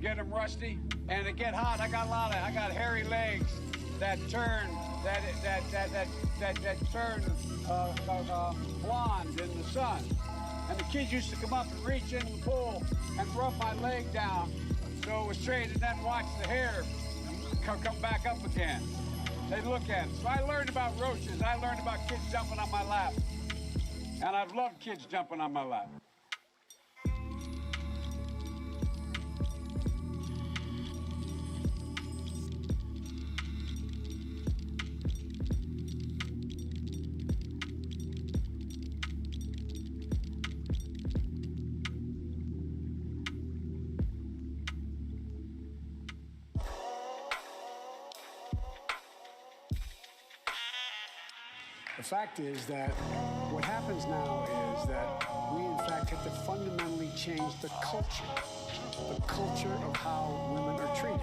get them rusty, and to get hot, I got hairy legs that turn blonde in the sun. And the kids used to come up and reach into the pool and rub my leg down so it was straight, and then watch the hair come back up again. They'd look at it. So I learned about roaches. I learned about kids jumping on my lap. And I've loved kids jumping on my lap. The fact is that what happens now is that we, in fact, have to fundamentally change the culture of how women are treated.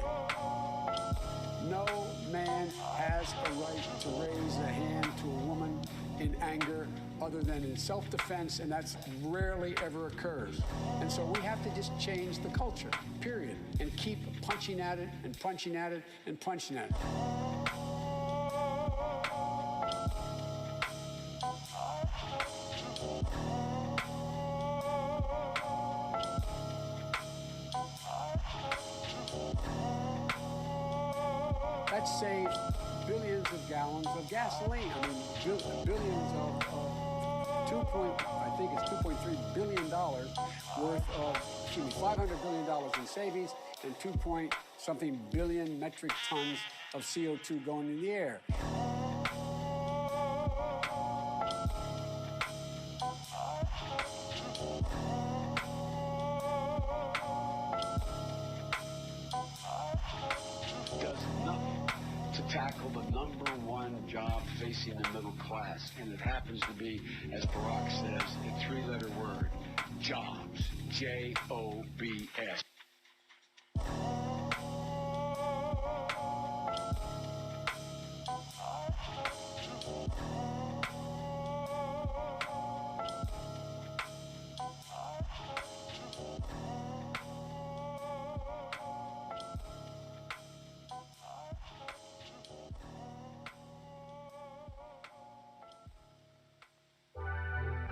No man has a right to raise a hand to a woman in anger other than in self-defense, and that's rarely ever occurs. And so we have to just change the culture, period, and keep punching at it and punching at it and punching at it. That saved billions of gallons of gasoline. I mean, billions of $2.3 billion worth of, $500 billion in savings and 2-point-something billion metric tons of CO2 going in the air. Tackle the #1 job facing the middle class, and it happens to be, as Barack says, a 3-letter word: jobs. Jobs.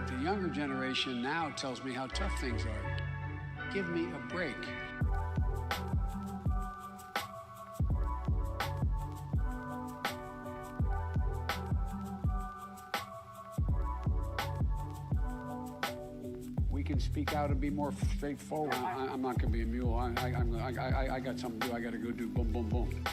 The younger generation now tells me how tough things are. Give me a break. We can speak out and be more straightforward. I'm not going to be a mule. I got something to do. I got to go do boom, boom, boom.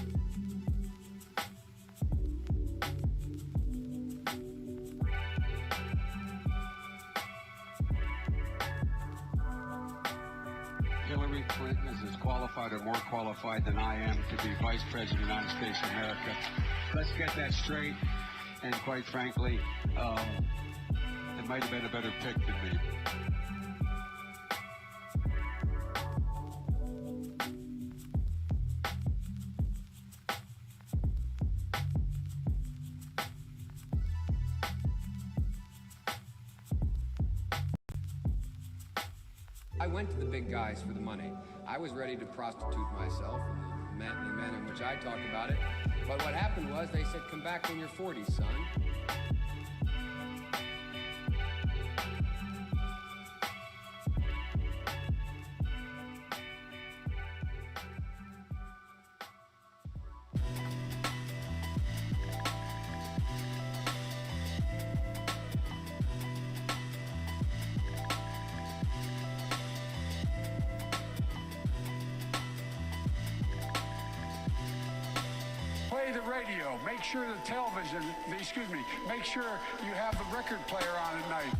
Hillary Clinton is as qualified or more qualified than I am to be Vice President of the United States of America. Let's get that straight. And quite frankly, it might have been a better pick than me. I went to the big guys for the money. I was ready to prostitute myself and the manner in which I talked about it. But what happened was they said, come back in your 40s, son. Play the radio, make sure the television, make sure you have the record player on at night.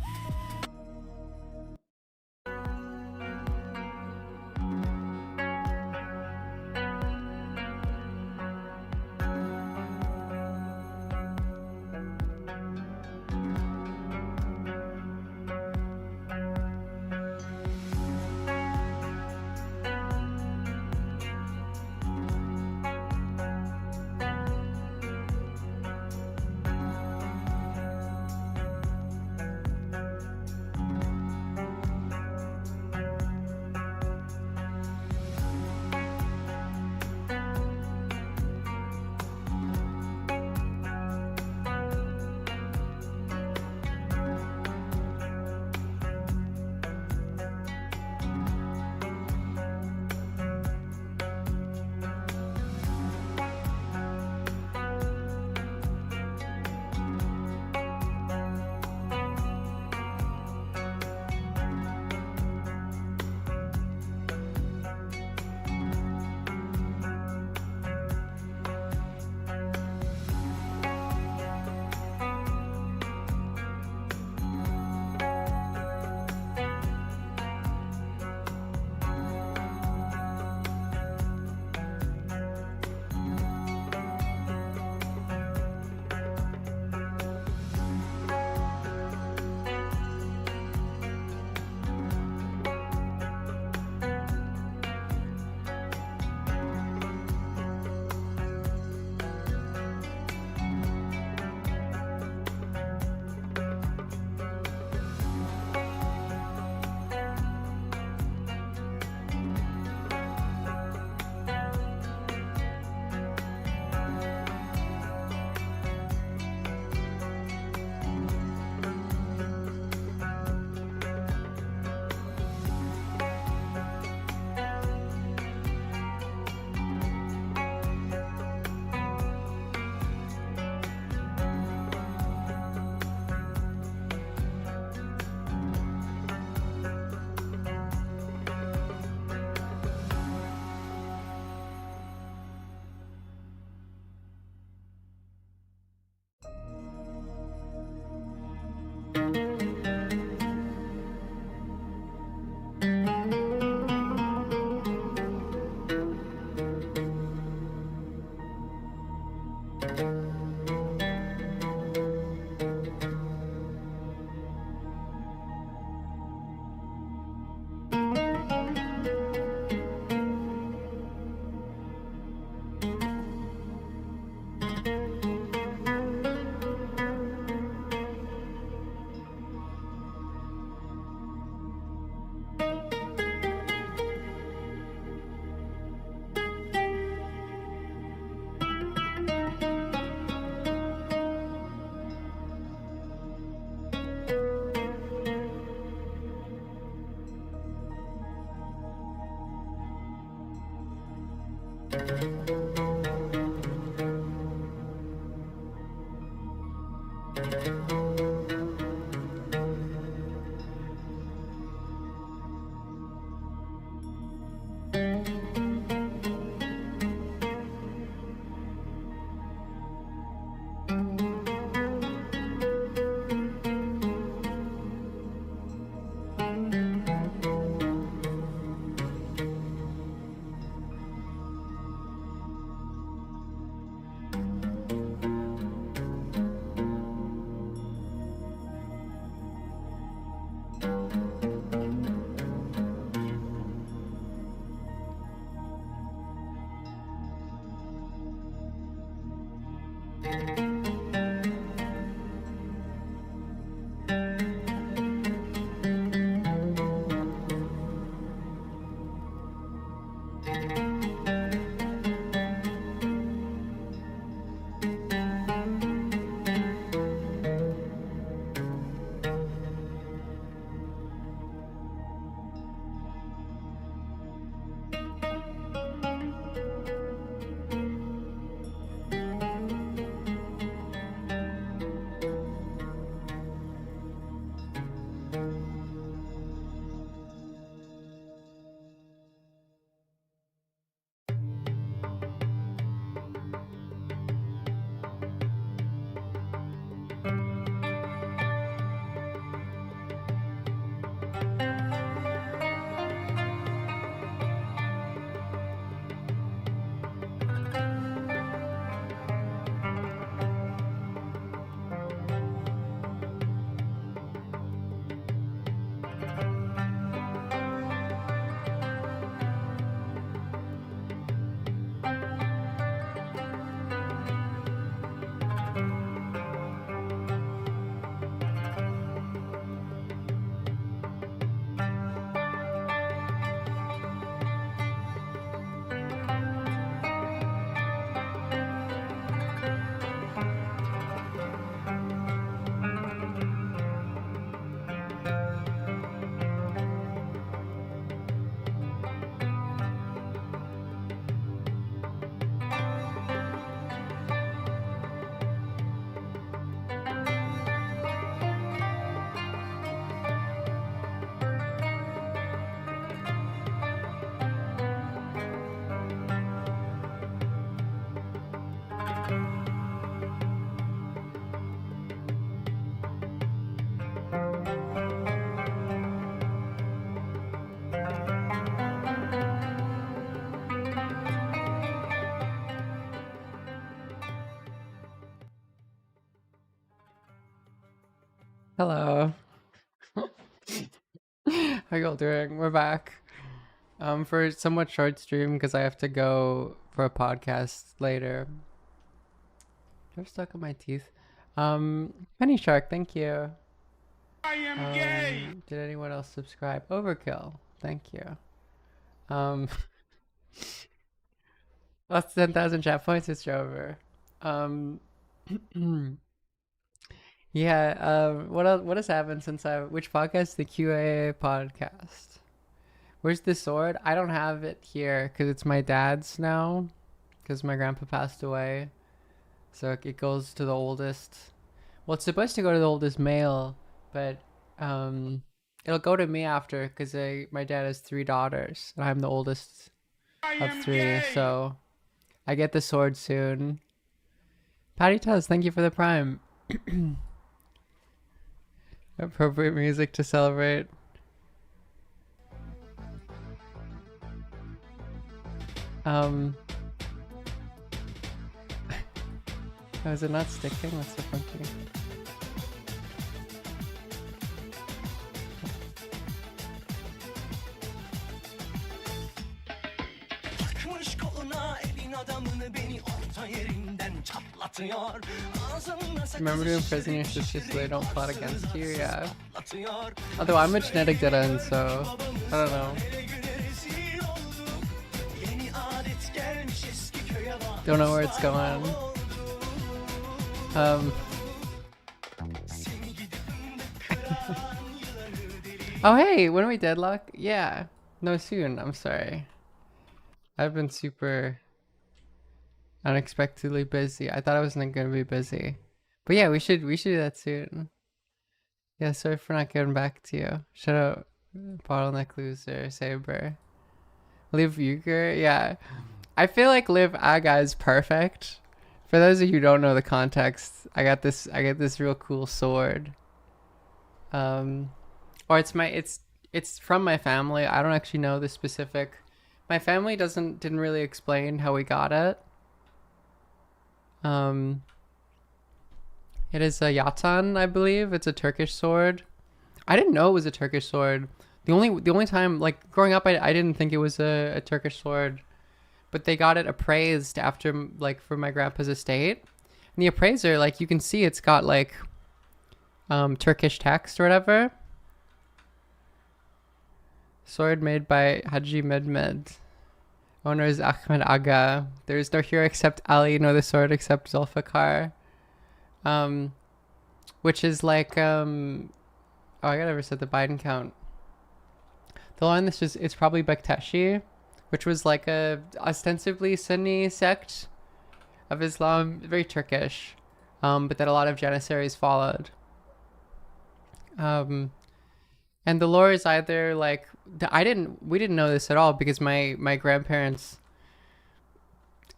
Hello. How y'all doing? We're back. For a somewhat short stream because I have to go for a podcast later. They're stuck in my teeth. Penny Shark, thank you. I am gay. Did anyone else subscribe? Overkill, thank you. That's 10,000 chat points. It's over. Yeah. What else? What has happened since which podcast? The QA podcast. Where's the sword? I don't have it here because it's my dad's now, because my grandpa passed away. So it goes to the oldest. Well, it's supposed to go to the oldest male, but it'll go to me after because my dad has 3 daughters and I'm the oldest of 3. So I get the sword soon. Patty Tuz, thank you for the prime. Appropriate music to celebrate. Oh, is it not sticking? What's so funky? Remember to imprison your sisters so they don't plot against you? Yeah. Although I'm a genetic dead end, so I don't know. Don't know where it's going. Oh hey, when are we deadlock? Yeah. No, soon. I'm sorry. I've been super Unexpectedly busy. I thought I wasn't gonna be busy. But yeah, we should do that soon. Yeah, sorry for not getting back to you. Shout out Bottleneck Loser, Saber. Liv Uger, yeah. I feel like Liv Aga is perfect. For those of you who don't know the context, I got this real cool sword. Or it's from my family. I don't actually know the specific. My family didn't really explain how we got it. It is a yatan, I believe. It's a Turkish sword. I didn't know it was a Turkish sword. The only time, like growing up, I didn't think it was a Turkish sword, but they got it appraised after, like, for my grandpa's estate. And the appraiser, like, you can see it's got like Turkish text or whatever. Sword made by Haji Mehmed. Owner is Ahmed Aga. There is no hero except Ali, no the sword except Zulfikar. Which is like oh, I gotta reset the Biden count. The line it's probably Bektashi, which was like a ostensibly Sunni sect of Islam, very Turkish, but that a lot of Janissaries followed. And the lore is either like we didn't know this at all because my grandparents,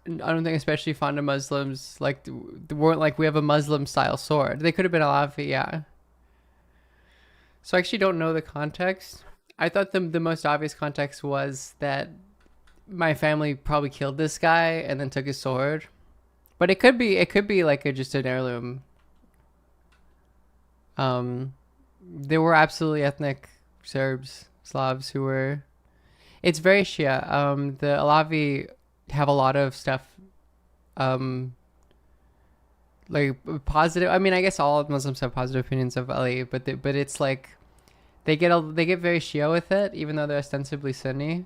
I don't think especially fond of Muslims, like weren't like we have a Muslim style sword. They could have been Alafi, yeah. So I actually don't know the context. I thought the most obvious context was that my family probably killed this guy and then took his sword, but it could be like just an heirloom. There were absolutely ethnic Serbs, Slavs who were. It's very Shia. The Alavi have a lot of stuff, like positive. I mean, I guess all Muslims have positive opinions of Ali, but it's like they get very Shia with it, even though they're ostensibly Sunni.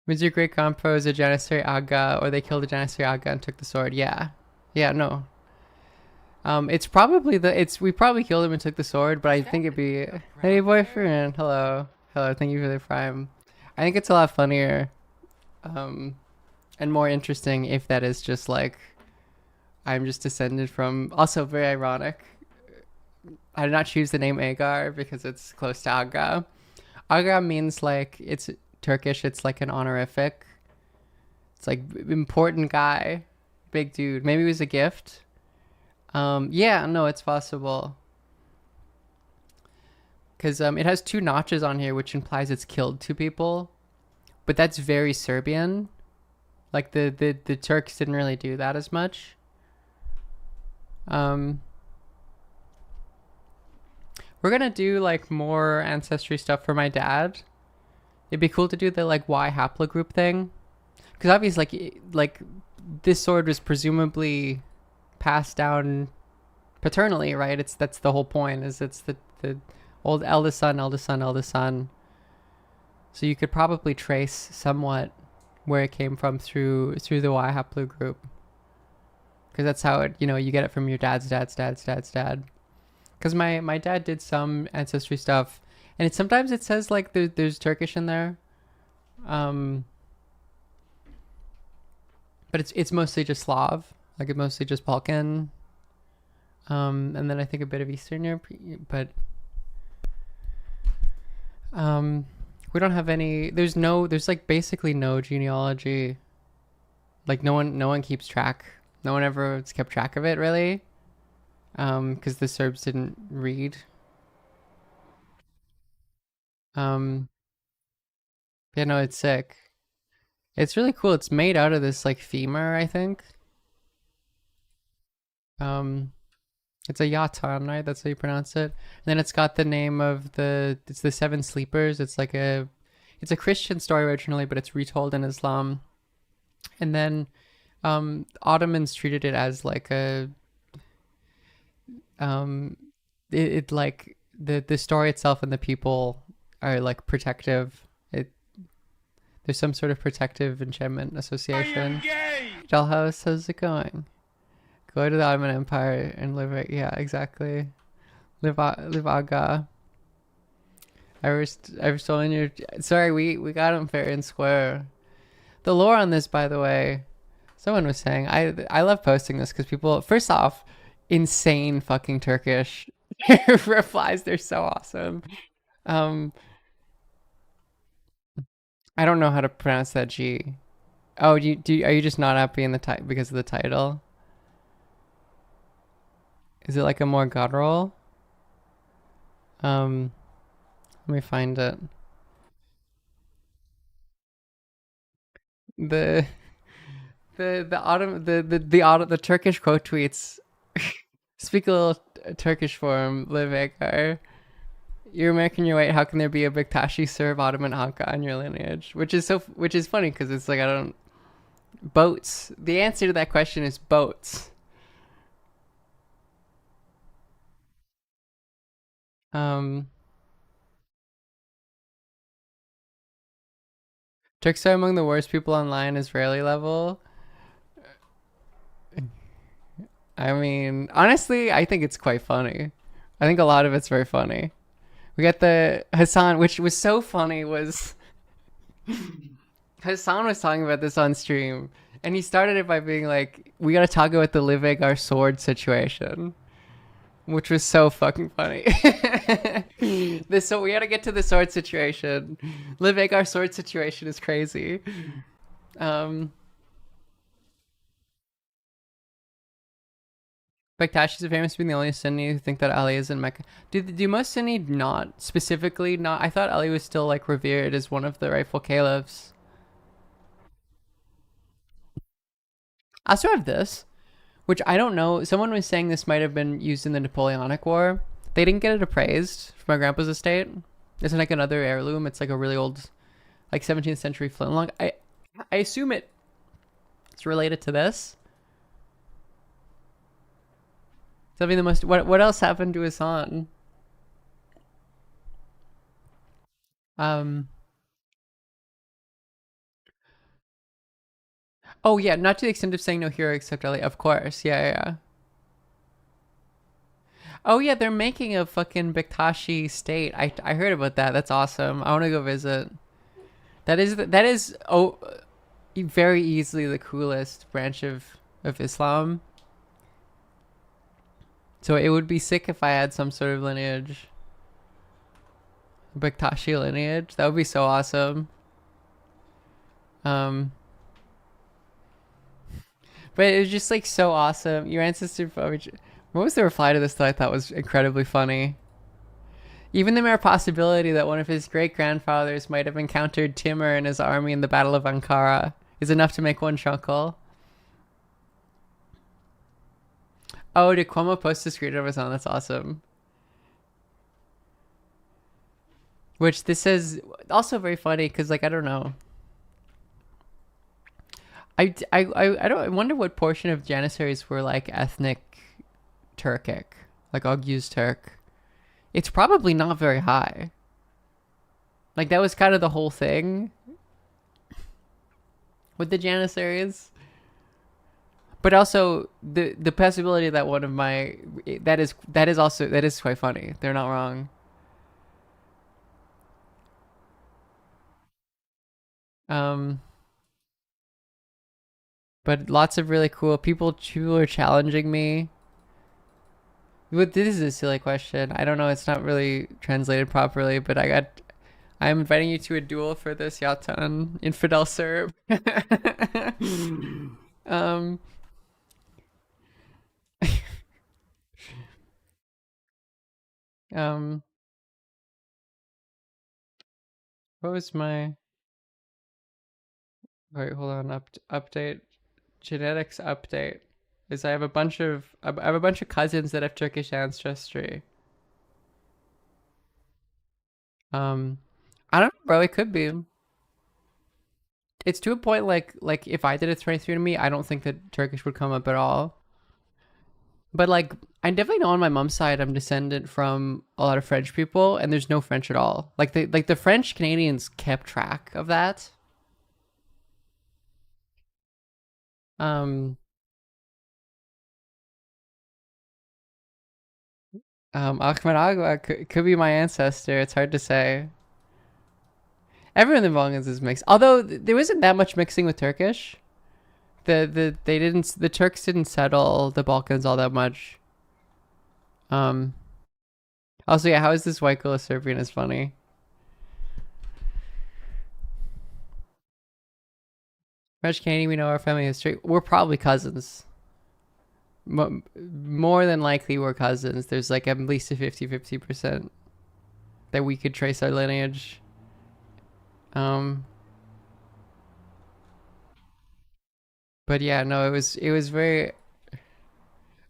Was your great grandpa was a Janissary Aga, or they killed a Janissary Aga and took the sword? Yeah, no. It's probably we probably killed him and took the sword, but I think it'd be, hey boyfriend, hello, thank you for the prime. I think it's a lot funnier, and more interesting if that is just like, I'm just descended from, also very ironic. I did not choose the name Agar because it's close to Aga. Aga means like, it's Turkish, it's like an honorific. It's like important guy, big dude. Maybe it was a gift. Yeah, no, it's possible. Because it has 2 notches on here, which implies it's killed 2 people. But that's very Serbian. Like the Turks didn't really do that as much. We're gonna do like more ancestry stuff for my dad. It'd be cool to do the like Y haplogroup thing. Because obviously like this sword was presumably passed down paternally, right? That's the whole point, is it's the old eldest son. So you could probably trace somewhat where it came from through the Y haplogroup. Because that's how it, you get it from your dad's dad. Because my dad did some ancestry stuff, and sometimes it says like there's Turkish in there. But it's mostly just Slav. Like, it's mostly just Balkan. And then I think a bit of Eastern Europe, but we don't have any. There's like basically no genealogy. Like no one keeps track. No one ever kept track of it really, because the Serbs didn't read. Yeah, no, it's sick. It's really cool. It's made out of this like femur, I think. It's a yatan, right? That's how you pronounce it. And then it's got the name of it's the 7 sleepers. It's like it's a Christian story originally, but it's retold in Islam. And then Ottomans treated it as like it like the story itself and the people are like protective. There's some sort of protective enchantment association. Dollhouse, how's it going? Go to the Ottoman Empire and live it. Yeah, exactly. Live Aga. I was telling you. Sorry, we got him fair and square. The lore on this, by the way, someone was saying I love posting this because people, first off, insane fucking Turkish replies. They're so awesome. Um, I don't know how to pronounce that G. Oh, are you just not happy in the title because of the title? Is it like a more guttural? Um, Let me find it. The the autumn the Turkish quote tweets speak a little Turkish for him. Live Agar. You're American, you're white. How can there be a Bektashi, Serb, Ottoman, Anka in your lineage? Which is funny because it's like I don't boats. The answer to that question is boats. Um, Turks are among the worst people online, Israeli level. I mean, honestly, I think it's quite funny. I think a lot of it's very funny. We got the Hassan, which was so funny, was Hassan was talking about this on stream, and he started it by being like, "We gotta talk about the Livig our sword situation," which was so fucking funny. So we gotta get to the sword situation. Livig our sword situation is crazy. Um, Bektash is famous for being the only Sunni who think that Ali is in Mecca. Do most Sunni not specifically not? I thought Ali was still like revered as one of the rightful caliphs. I also have this, which I don't know. Someone was saying this might have been used in the Napoleonic War. They didn't get it appraised from my grandpa's estate. It's like another heirloom. It's like a really old, like 17th century flintlock. I assume it's related to this. Something the most. What else happened to Hassan? Um. Oh yeah, not to the extent of saying no hero except Ali. Of course, yeah. Oh yeah, they're making a fucking Bektashi state. I heard about that. That's awesome. I want to go visit. That is very easily the coolest branch of Islam. So it would be sick if I had some sort of lineage, Bektashi lineage. That would be so awesome. Um, but it was just like so awesome. Your ancestor. What was the reply to this that I thought was incredibly funny? Even the mere possibility that one of his great grandfathers might have encountered Timur and his army in the Battle of Ankara is enough to make one chuckle. Oh, did Cuomo post a screen of his own? That's awesome. Which this is also very funny because, like, I don't know. I wonder what portion of Janissaries were like ethnic Turkic, like Oghuz Turk. It's probably not very high. Like that was kind of the whole thing with the Janissaries. But also the possibility that one of my that is quite funny. They're not wrong. Um, but lots of really cool people are challenging me. But this is a silly question. I don't know. It's not really translated properly. But I'm inviting you to a duel for this Yatan infidel Serb. um, um, what was my? Wait, hold on. Update. Genetics update. Is I have a bunch of cousins that have Turkish ancestry. Um, I don't know, bro. It could be. It's to a point like if I did a 23andMe, I don't think that Turkish would come up at all. But like, I definitely know on my mom's side, I'm descendant from a lot of French people, and there's no French at all. Like the French Canadians kept track of that. Um, Ahmed Agua could be my ancestor. It's hard to say. Everyone in the Balkans is mixed. Although there wasn't that much mixing with Turkish. The Turks didn't settle the Balkans all that much. Um Also, yeah, how is this white girl a Serbian is funny. French Canadian, we know our family history. We're probably cousins. More than likely we're cousins. There's like at least a 50-50% that we could trace our lineage. But yeah, no, it was very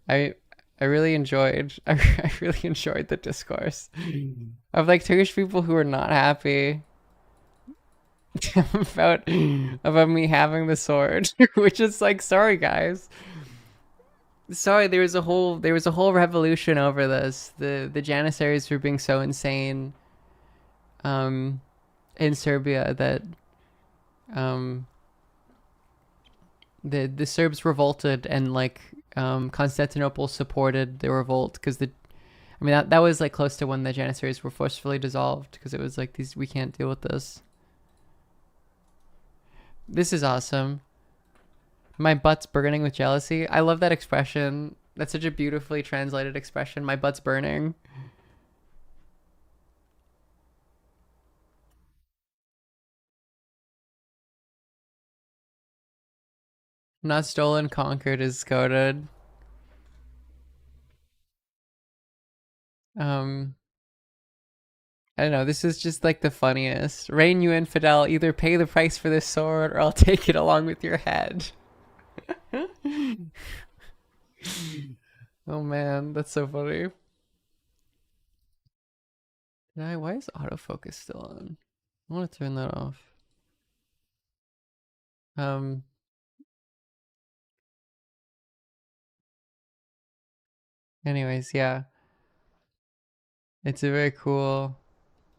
I I really enjoyed I really enjoyed the discourse of like Turkish people who are not happy about me having the sword, which is like, sorry guys. Sorry, there was a whole revolution over this. The Janissaries were being so insane in Serbia that um the Serbs revolted, and like Constantinople supported the revolt because that was like close to when the Janissaries were forcefully dissolved, because it was like, these, we can't deal with this. This is awesome. My butt's burning with jealousy. I love that expression. That's such a beautifully translated expression. My butt's burning. Not stolen, conquered is coded. Um, I don't know. This is just like the funniest. Rain, you infidel, either pay the price for this sword or I'll take it along with your head. Oh man, that's so funny. Why is autofocus still on? I want to turn that off. Um, Anyways, yeah. It's a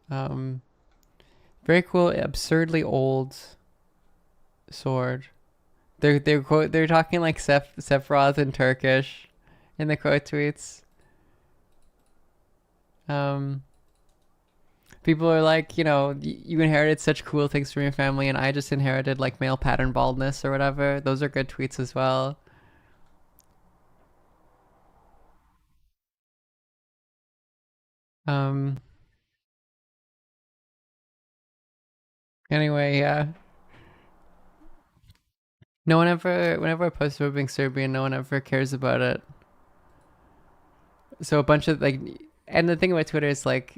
um, very cool, absurdly old sword. They're talking like Sephiroth in Turkish in the quote tweets. People are like, you inherited such cool things from your family, and I just inherited like male pattern baldness or whatever. Those are good tweets as well. Um. Anyway, yeah. No one ever, whenever I post about being Serbian, no one ever cares about it. So a bunch of like, and the thing about Twitter is like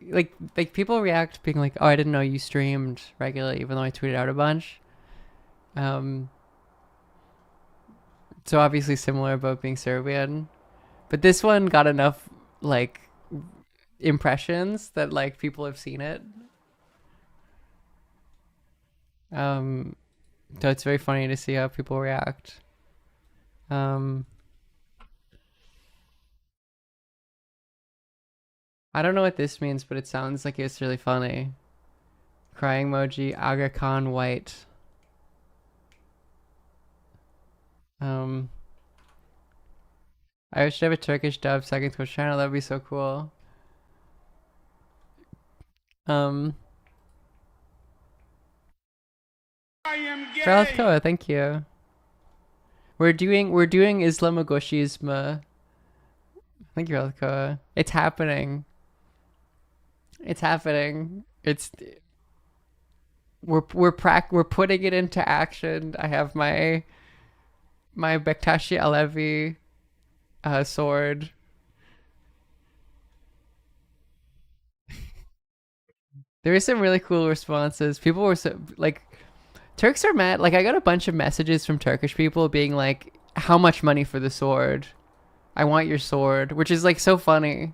people react being like, oh, I didn't know you streamed regularly, even though I tweeted out a bunch. Um, so obviously similar about being Serbian, but this one got enough like impressions that like people have seen it. Um, so it's very funny to see how people react. Um, I don't know what this means, but it sounds like it's really funny. Crying emoji, Aga Khan White. Um, I should have a Turkish dub second Twitch channel. That'd be so cool. Um, I am gay. Ralkoa, thank you. We're doing Islamogoshism. Thank you, Ralkoa. It's happening. It's happening. We're putting it into action. I have my Bektashi Alevi sword. There is some really cool responses. People were so like, Turks are mad. Like, I got a bunch of messages from Turkish people being like, how much money for the sword? I want your sword, which is like so funny.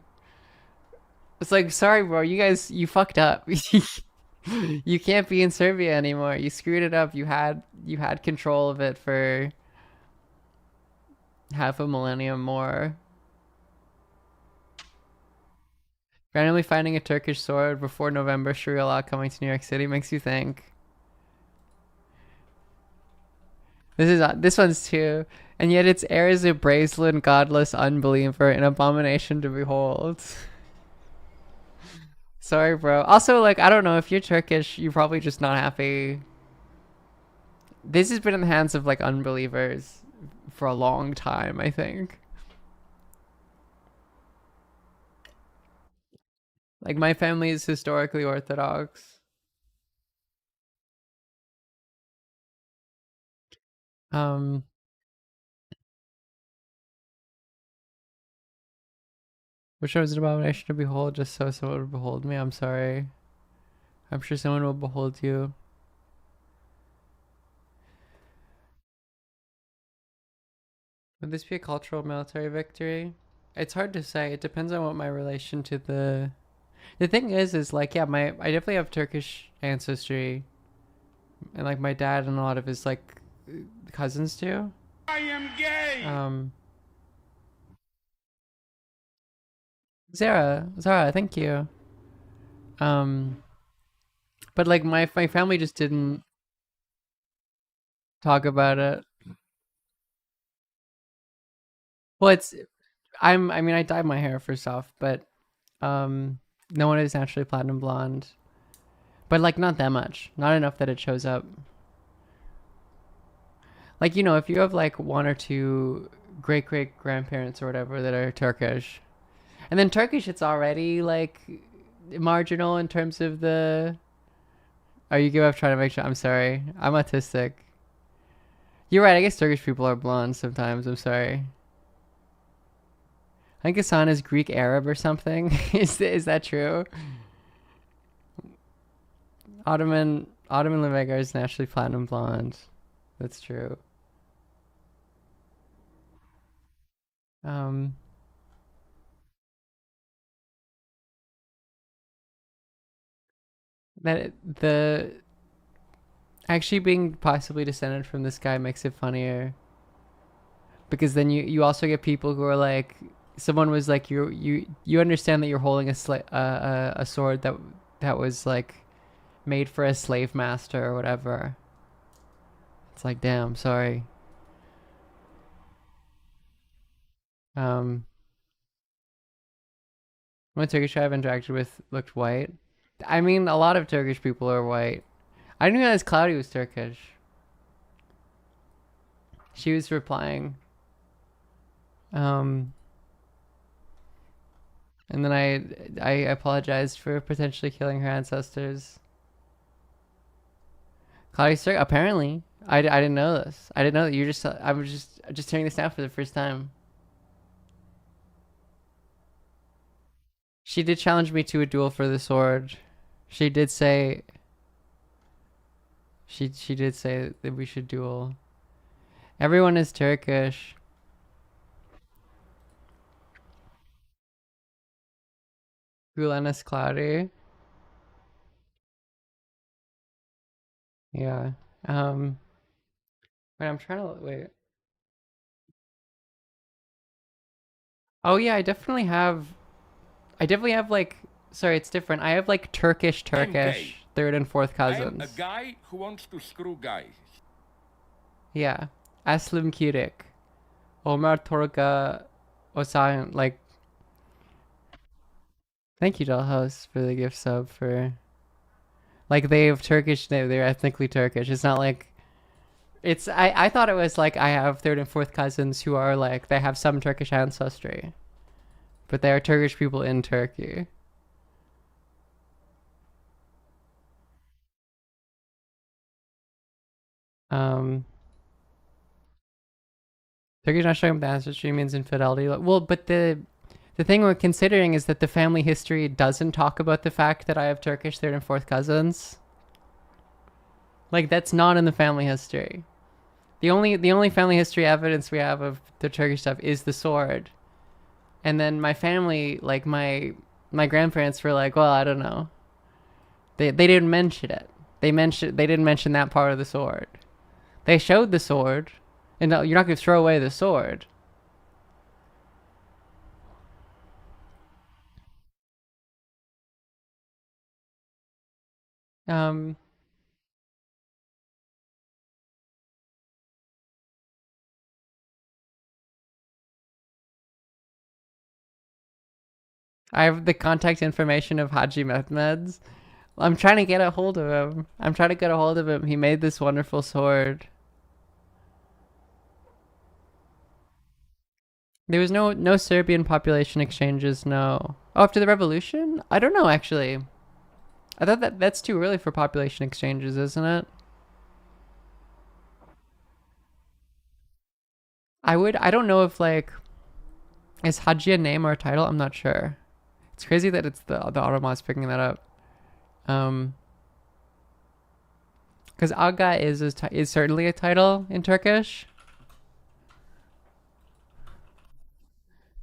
It's like, sorry bro, you fucked up. You can't be in Serbia anymore. You screwed it up. You had control of it for half a millennium more. Randomly finding a Turkish sword before November Sharia law coming to New York City makes you think. This one's too, and yet its heir is a brazen, godless unbeliever, an abomination to behold. Sorry, bro. Also, like, I don't know if you're Turkish, you're probably just not happy. This has been in the hands of like unbelievers for a long time, I think. Like my family is historically Orthodox. Um, which was an abomination to behold, just so someone would behold me. I'm sorry. I'm sure someone will behold you. Would this be a cultural military victory? It's hard to say. It depends on what my relation to the thing is like yeah, my I definitely have Turkish ancestry, and like my dad and a lot of his like cousins do. I am gay. Zara, thank you. Um, but like my family just didn't talk about it. Well, I mean I dyed my hair first off, but um no one is naturally platinum blonde. But like not that much. Not enough that it shows up. Like you know, if you have like one or two great grandparents or whatever that are Turkish. And then Turkish it's already like marginal in terms of the Oh, you give up trying to make sure I'm sorry. I'm autistic. You're right, I guess Turkish people are blonde sometimes, I'm sorry. I think Hassan is Greek Arab or something. Is that true? Ottoman Levegar is naturally platinum blonde. That's true. Um, that the actually being possibly descended from this guy makes it funnier because then you also get people who are like someone was like you understand that you're holding a sword that was like made for a slave master or whatever. It's like damn, sorry. Um, one Turkish I've interacted with looked white. I mean, a lot of Turkish people are white. I didn't realize Cloudy was Turkish. She was replying. Um, and then I apologized for potentially killing her ancestors. Cloudy's Turkish. Apparently, I didn't know this. I didn't know that you just. I was just hearing this now for the first time. She did challenge me to a duel for the sword. She did say. She did say that we should duel. Everyone is Turkish. Gulen is Cloudy. Yeah. Um. Wait, I'm trying to wait. Oh yeah, I definitely have. I definitely have like. Sorry, it's different. I have like Turkish third and fourth cousins. I'm a guy who wants to screw guys. Yeah. Aslim Kirik. Omar Torga Osayan. Like, thank you, Dollhouse, for the gift sub for. Like, they have Turkish, they're ethnically Turkish. It's not like. I thought it was like I have third and fourth cousins who are like, they have some Turkish ancestry. But they are Turkish people in Turkey. Um, Turkish not showing up the ancestry means infidelity. Well, but the thing we're considering is that the family history doesn't talk about the fact that I have Turkish third and fourth cousins. Like that's not in the family history. The only family history evidence we have of the Turkish stuff is the sword. And then my family, like my grandparents were like, well, I don't know. They didn't mention it. They didn't mention that part of the sword. They showed the sword, and no, you're not gonna throw away the sword. Um, I have the contact information of Haji Mehmed's. I'm trying to get a hold of him. I'm trying to get a hold of him. He made this wonderful sword. There was no Serbian population exchanges, no. Oh, after the revolution? I don't know actually. I thought that's too early for population exchanges, isn't it? I don't know if like is Haji a name or a title? I'm not sure. It's crazy that it's the Ottomans picking that up. Um because Aga is certainly a title in Turkish.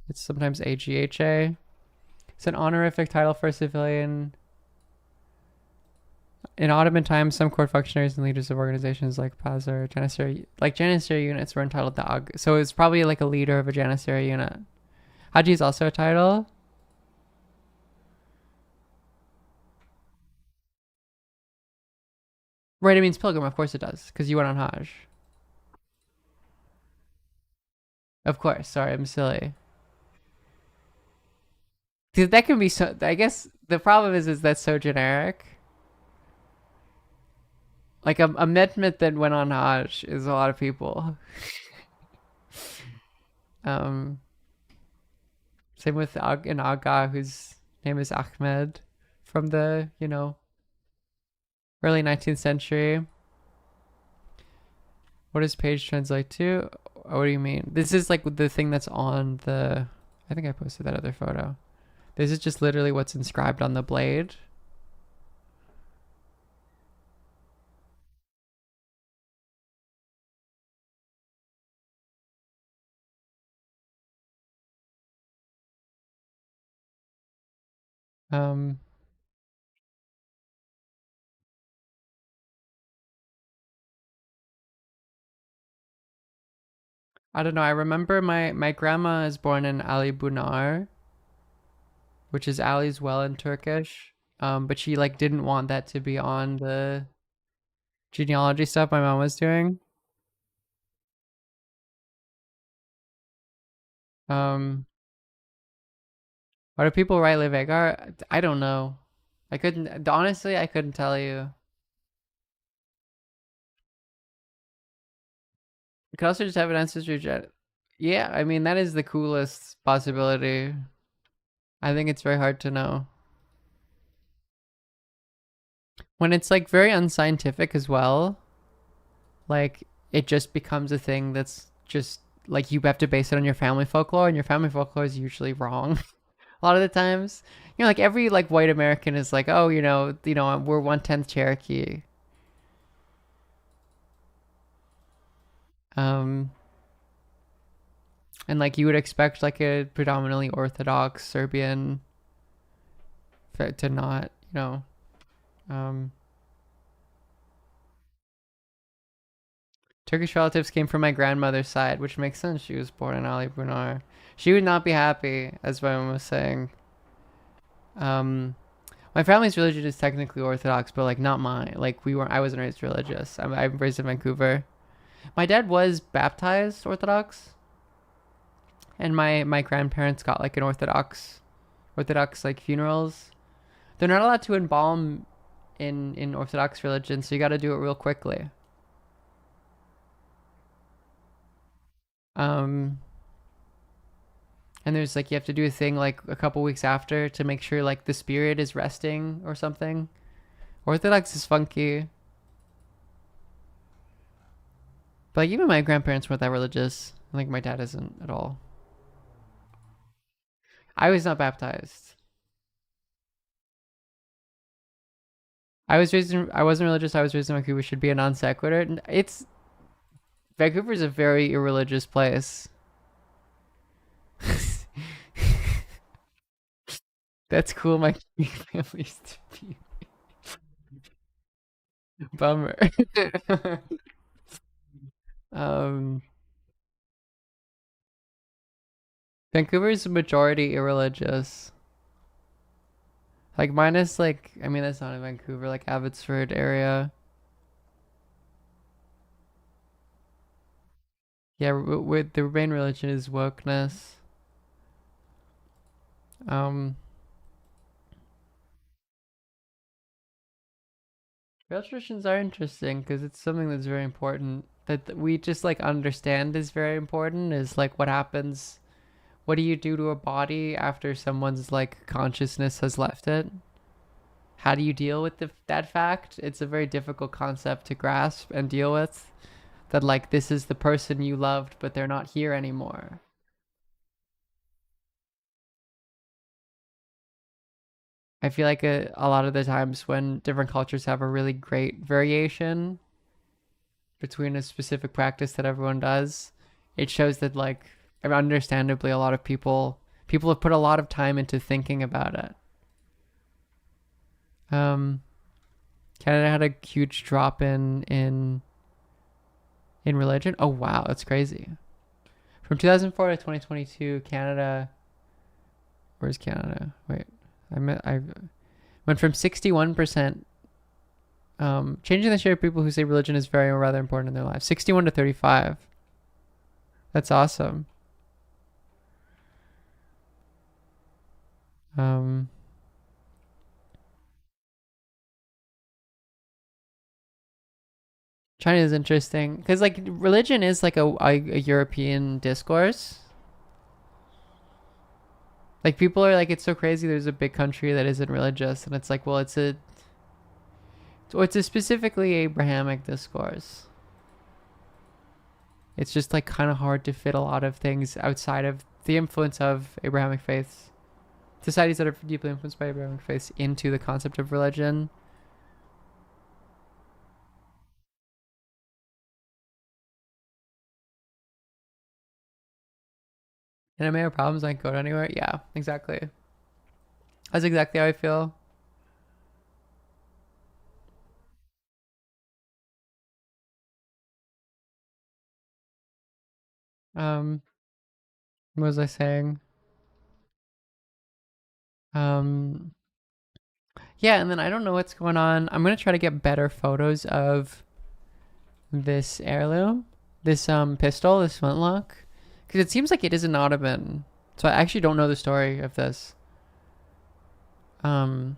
It's sometimes AGHA. It's an honorific title for a civilian. In Ottoman times, some court functionaries and leaders of organizations like Pazar, Janissary units were entitled to Ag. So it's probably like a leader of a Janissary unit. Haji is also a title. Right, it means pilgrim. Of course it does, because you went on Hajj. Of course. Sorry, I'm silly. Dude, that can be so. I guess the problem is that's so generic. Like a Mehmet that went on Hajj is a lot of people. um, Same with an Aga whose name is Ahmed from the early 19th century. What does page translate to? What do you mean? This is like the thing that's on the. I think I posted that other photo. This is just literally what's inscribed on the blade. Um, I don't know. I remember my grandma is born in Ali Bunar, which is Ali's well in Turkish. But she like didn't want that to be on the genealogy stuff my mom was doing. Um, why do people write Levegar? I don't know. I couldn't honestly. I couldn't tell you. You could also just have an ancestry jet. Yeah, I mean that is the coolest possibility. I think it's very hard to know. When it's like very unscientific as well, like it just becomes a thing that's just like you have to base it on your family folklore, and your family folklore is usually wrong a lot of the times. Like every like white American is like, oh, we're 1/10 Cherokee. Um, and like you would expect like a predominantly Orthodox Serbian to not, um, Turkish relatives came from my grandmother's side, which makes sense. She was born in Ali Bunar. She would not be happy, as my mom was saying. Um, my family's religion is technically Orthodox, but like not mine. Like I wasn't raised religious. I'm raised in Vancouver. My dad was baptized Orthodox, and my grandparents got like an Orthodox like funerals. They're not allowed to embalm in Orthodox religion, so you got to do it real quickly. Um, and there's like you have to do a thing like a couple weeks after to make sure like the spirit is resting or something. Orthodox is funky. But like, even my grandparents weren't that religious. I think my dad isn't at all. I was not baptized. I wasn't religious. I was raised in Vancouver. Should be a non sequitur. Vancouver is a very irreligious place. That's cool. My family used to be. Bummer. um, Vancouver is a majority irreligious. Like minus like I mean that's not in Vancouver, like Abbotsford area. Yeah, with the main religion is wokeness. Um, Real traditions are interesting because it's something that's very important that we just like understand is very important. Is like what happens. What do you do to a body after someone's like consciousness has left it? How do you deal with that fact? It's a very difficult concept to grasp and deal with. That like this is the person you loved, but they're not here anymore. I feel like a lot of the times when different cultures have a really great variation between a specific practice that everyone does, it shows that like understandably a lot of people have put a lot of time into thinking about it. Um, Canada had a huge drop in religion. Oh wow, that's crazy. From 2004 to 2022, Canada. Where's Canada? Wait, I went from 61%. Changing the share of people who say religion is very or rather important in their lives. 61 to 35. That's awesome. Um, China is interesting because like religion is like a European discourse. Like people are like, it's so crazy. There's a big country that isn't religious, and it's like, well, it's a specifically Abrahamic discourse. It's just like kind of hard to fit a lot of things outside of the influence of Abrahamic faiths, societies that are deeply influenced by Abrahamic faiths, into the concept of religion. And I may have problems, I can't go anywhere. Yeah, exactly. That's exactly how I feel. Um, what was I saying? Um, yeah, and then I don't know what's going on. I'm gonna try to get better photos of this heirloom, this pistol, this flintlock, because it seems like it is an Ottoman. So I actually don't know the story of this, um,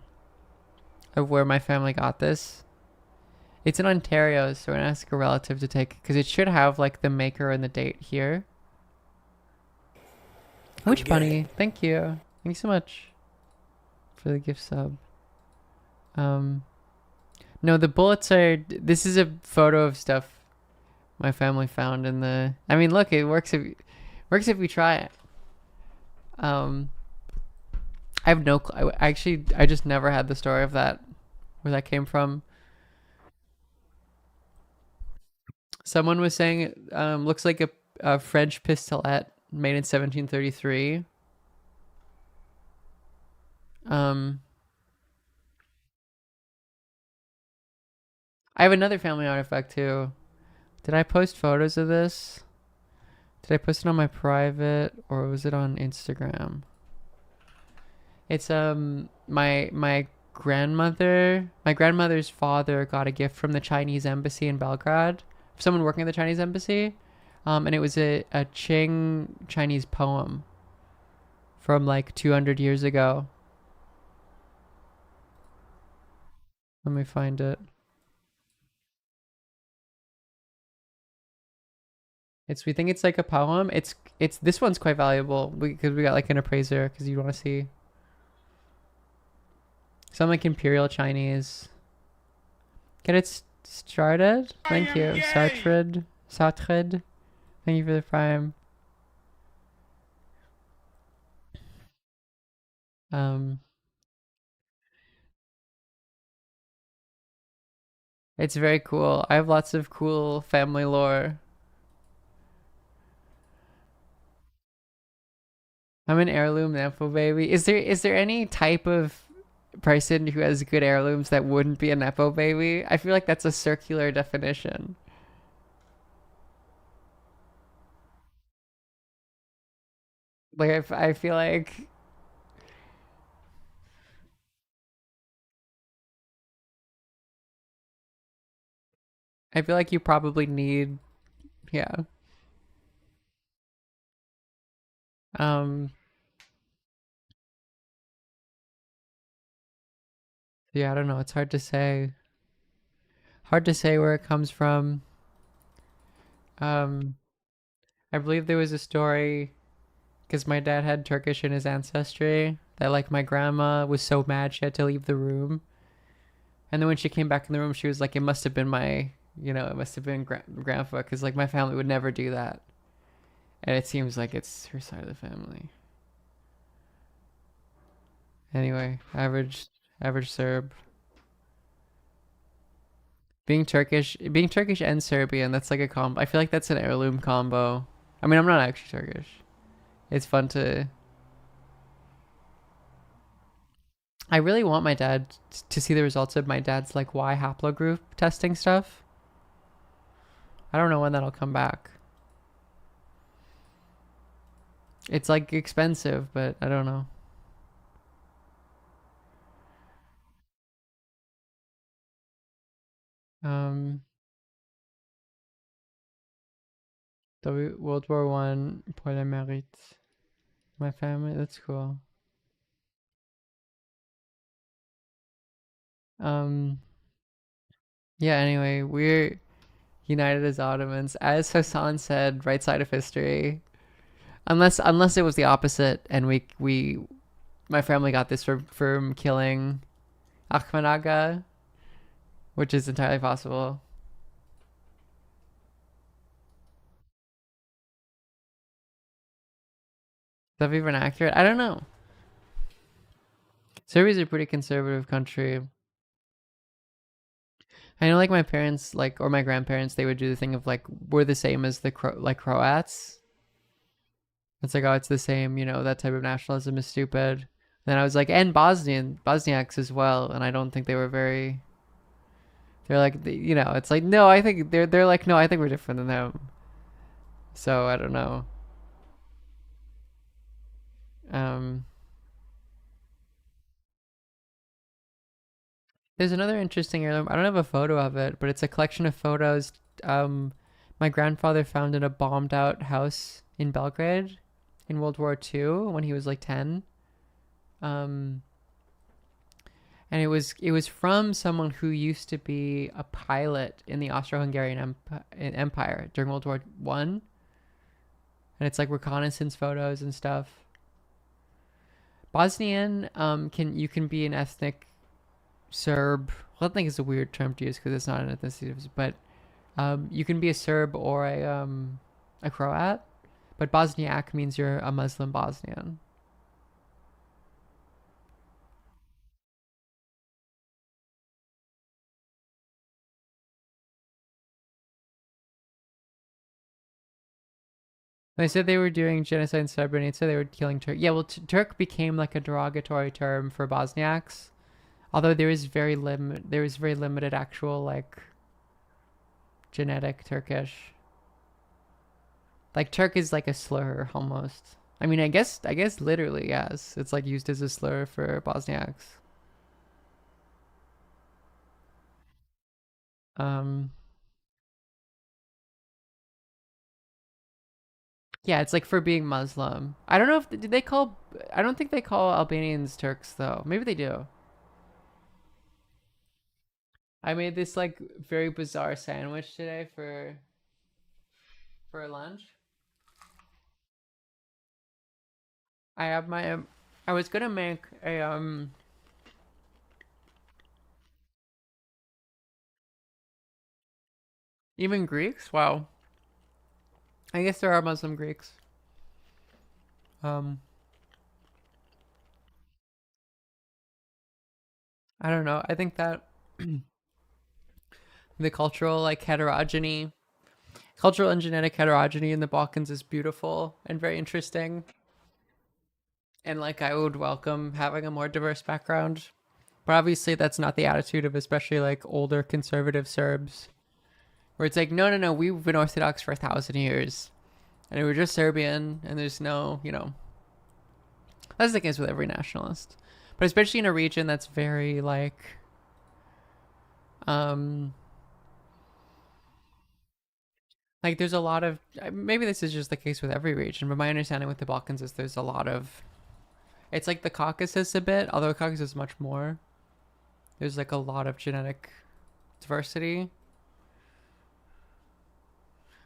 of where my family got this. It's in Ontario, so I'm gonna ask a relative to take because it should have like the maker and the date here. Which bunny? Thank you. Thank you so much for the gift sub. Um, no, the bullets are. This is a photo of stuff my family found in the. I mean, look, it works if we try it. Um, I have no. Actually, I just never had the story of that, where that came from. Someone was saying it looks like a French pistolet made in 1733. Um, I have another family artifact too. Did I post photos of this? Did I post it on my private or was it on Instagram? It's my grandmother's father got a gift from the Chinese embassy in Belgrade. Someone working at the Chinese embassy. And it was a Qing Chinese poem from like 200 years ago. Let me find it. We think it's like a poem. It's this one's quite valuable because we got like an appraiser because you want to see some like Imperial Chinese. Get it started. Thank you, Sartred. Sartred. Thank you for the prime. Um, it's very cool. I have lots of cool family lore. I'm an heirloom Nepo baby. Is there any type of person who has good heirlooms that wouldn't be a Nepo baby? I feel like that's a circular definition. Like I feel like you probably need, yeah. Um, yeah, I don't know. It's hard to say. Hard to say where it comes from. I believe there was a story because my dad had Turkish in his ancestry that like my grandma was so mad she had to leave the room, and then when she came back in the room, she was like, "It must have been my, it must have been grandpa, because like my family would never do that." And it seems like it's her side of the family. Anyway, average Serb. Being Turkish and Serbian, that's like a combo. I feel like that's an heirloom combo. I mean, I'm not actually Turkish. It's fun to. I really want my dad to see the results of my dad's like Y haplogroup testing stuff. I don't know when that'll come back. It's like expensive, but I don't know. Um, World War One, pour le mérite. My family, that's cool. Um, yeah. Anyway, we're united as Ottomans, as Hassan said, right side of history. Unless it was the opposite, and we my family got this from killing Ahmed Aga, which is entirely possible. Is that even accurate? I don't know. Serbia's a pretty conservative country. I know, like my parents, like or my grandparents, they would do the thing of like we're the same as the Croats. It's like, oh, it's the same, that type of nationalism is stupid. Then I was like, and Bosniaks as well, and I don't think they were very. They're like, it's like, no, I think they're like, no, I think we're different than them. So I don't know. Um, there's another interesting heirloom. I don't have a photo of it, but it's a collection of photos. Um, my grandfather found in a bombed out house in Belgrade in World War II when he was like 10. Um, and it was from someone who used to be a pilot in the Austro-Hungarian Empire during World War One, and it's like reconnaissance photos and stuff. Bosnian, can be an ethnic Serb. Well, I think it's a weird term to use because it's not an ethnicity, but you can be a Serb or a Croat, but Bosniak means you're a Muslim Bosnian. They said they were doing genocide in Srebrenica. They were killing Turk. Yeah, well, Turk became like a derogatory term for Bosniaks, although there is very limited actual like genetic Turkish. Like Turk is like a slur almost. I mean, I guess literally yes. It's like used as a slur for Bosniaks. Um, yeah, it's like for being Muslim. I don't know if did they call. I don't think they call Albanians Turks though. Maybe they do. I made this like very bizarre sandwich today for lunch. I have my I was gonna make a even Greeks. Wow, I guess there are Muslim Greeks. Um, I don't know. I think that the cultural and genetic heterogeny in the Balkans is beautiful and very interesting. And like I would welcome having a more diverse background. But obviously that's not the attitude of especially like older conservative Serbs. Where it's like, no, no, no, we've been Orthodox for 1,000 years. And we're just Serbian and there's no. That's the case with every nationalist. But especially in a region that's very like um like there's a lot of maybe this is just the case with every region, but my understanding with the Balkans is there's a lot of it's like the Caucasus a bit, although the Caucasus is much more. There's like a lot of genetic diversity.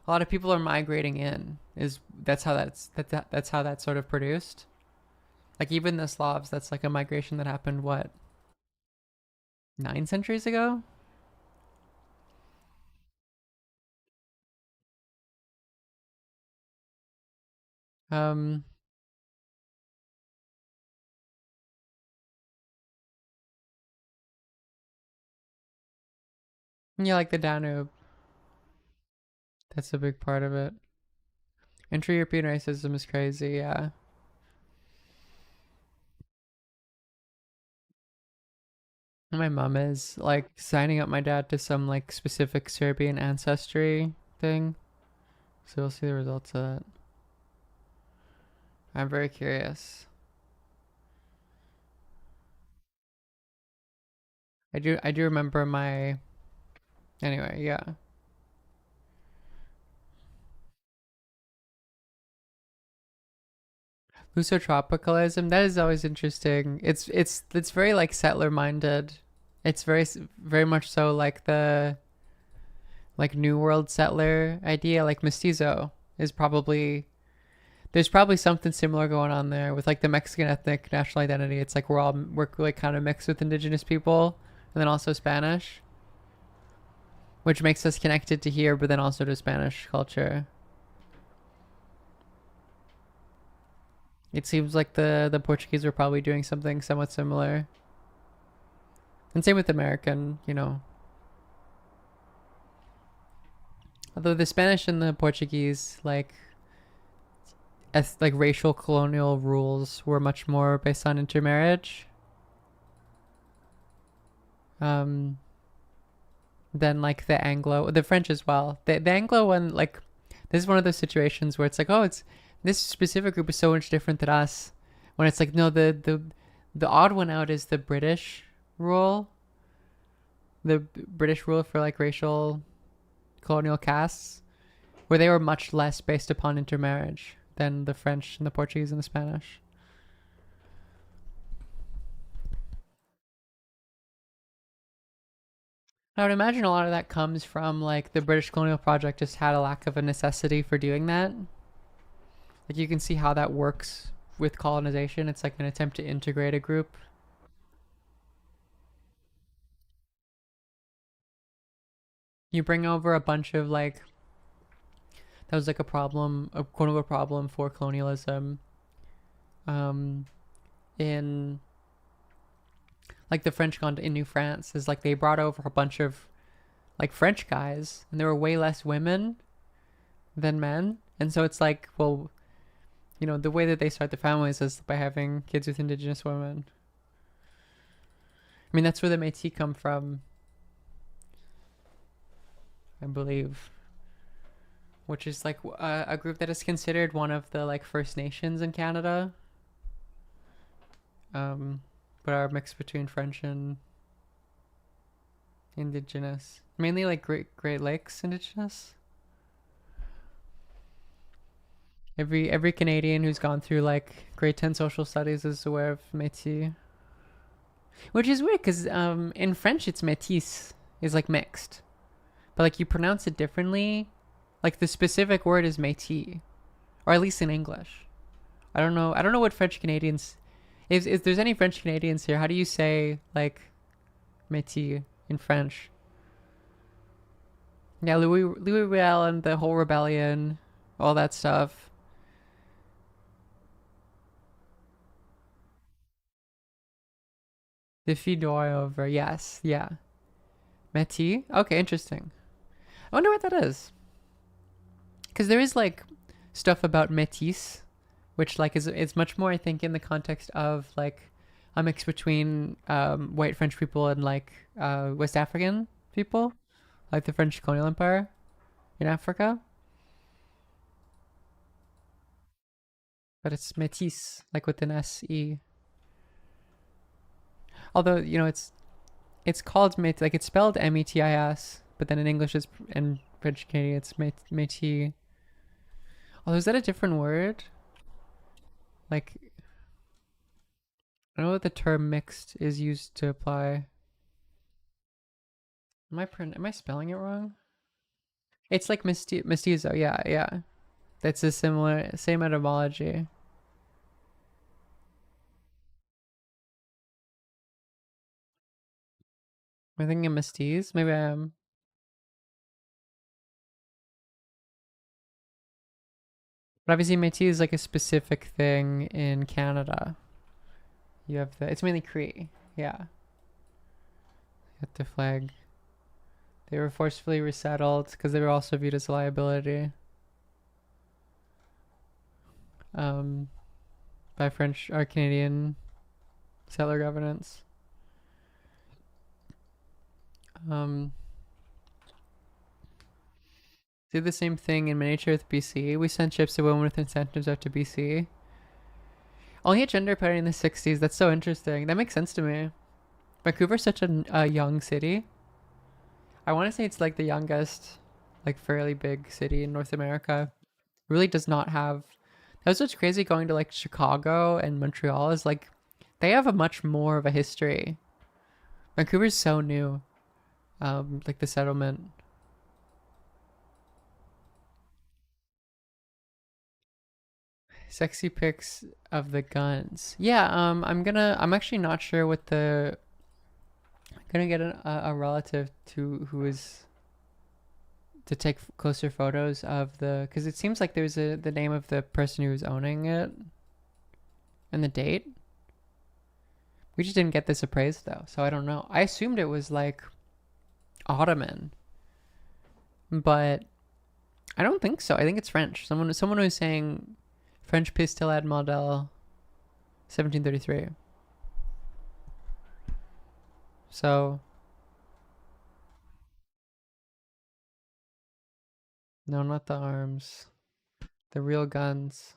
A lot of people are migrating in. Is that's how that's sort of produced. Like even the Slavs, that's like a migration that happened what 9 centuries ago. Um, yeah, like the Danube. That's a big part of it. Intra-European racism is crazy. Yeah. My mom is like signing up my dad to some like specific Serbian ancestry thing. So we'll see the results of that. I'm very curious. I do remember my anyway, yeah. Lusotropicalism, that is always interesting. It's very like settler minded. It's very much so like the like New World settler idea, like mestizo is probably there's probably something similar going on there with like the Mexican ethnic national identity. It's like we're like kind of mixed with indigenous people and then also Spanish, which makes us connected to here, but then also to Spanish culture. It seems like the Portuguese were probably doing something somewhat similar. And same with American, you know. Although the Spanish and the Portuguese, like as like racial colonial rules were much more based on intermarriage. Um than like the French as well. The Anglo one, like this is one of those situations where it's like, oh, it's this specific group is so much different than us. When it's like, no, the odd one out is the British rule. The British rule for like racial colonial castes, where they were much less based upon intermarriage than the French and the Portuguese and the Spanish. I would imagine a lot of that comes from like the British colonial project just had a lack of a necessity for doing that. Like you can see how that works with colonization. It's like an attempt to integrate a group. You bring over a bunch of like that was like a problem, a quote unquote problem for colonialism. Um, in like the French in New France is like they brought over a bunch of like French guys, and there were way less women than men, and so it's like, well, you know, the way that they start the families is by having kids with indigenous women. I mean, that's where the Métis come from, I believe, which is like a group that is considered one of the like First Nations in Canada, but are mixed between French and indigenous, mainly like Great Lakes indigenous. Every Canadian who's gone through like grade 10 social studies is aware of Métis, which is weird because in French it's métis is like mixed, but like you pronounce it differently. Like the specific word is métis, or at least in English. I don't know. I don't know what French Canadians. If there's any French Canadians here, how do you say like métis in French? Yeah, Louis Riel and the whole rebellion, all that stuff. The Fidor over, yes, yeah. Métis? Okay, interesting. I wonder what that is. Because there is like stuff about métis, which like is much more, I think, in the context of like a mix between white French people and like West African people, like the French colonial empire in Africa. But it's métis, like with an S-E. Although, you know, it's called métis, like it's spelled METIS, but then in English it's in French Canadian it's métis. Oh, is that a different word? Like, I know that the term mixed is used to apply. Am I spelling it wrong? It's like mestizo. Yeah, yeah. That's a similar, same etymology. Am I thinking mestiz? Maybe I am. But obviously, métis is like a specific thing in Canada. You have the. It's mainly Cree. Yeah. Got the flag. They were forcefully resettled because they were also viewed as a liability. By French or Canadian settler governance. Did the same thing in miniature with BC. We sent ships of women with incentives out to BC. Only a gender parity in the 60s. That's so interesting. That makes sense to me. Vancouver's such a young city. I want to say it's like the youngest, like fairly big city in North America. Really does not have. That's what's crazy going to like Chicago and Montreal is like they have a much more of a history. Vancouver's so new. Like the settlement. Sexy pics of the guns. Yeah, I'm actually not sure what the I'm gonna get a relative to who is to take closer photos of the because it seems like there's the name of the person who's owning it and the date. We just didn't get this appraised though, so I don't know. I assumed it was like Ottoman, but I don't think so. I think it's French. Someone was saying French Pistolet Model 1733. So no, not the arms. The real guns.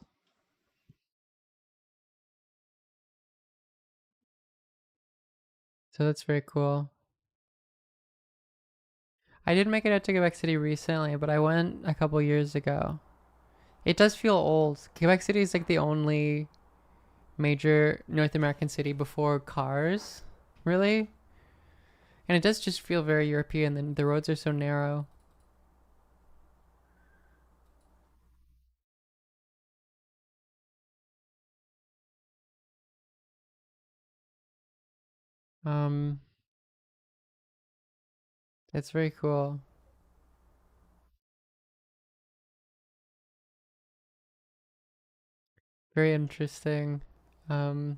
So that's very cool. I did make it out to Quebec City recently, but I went a couple years ago. It does feel old. Quebec City is like the only major North American city before cars, really. And it does just feel very European, and the roads are so narrow. Um, it's very cool. Very interesting. Um,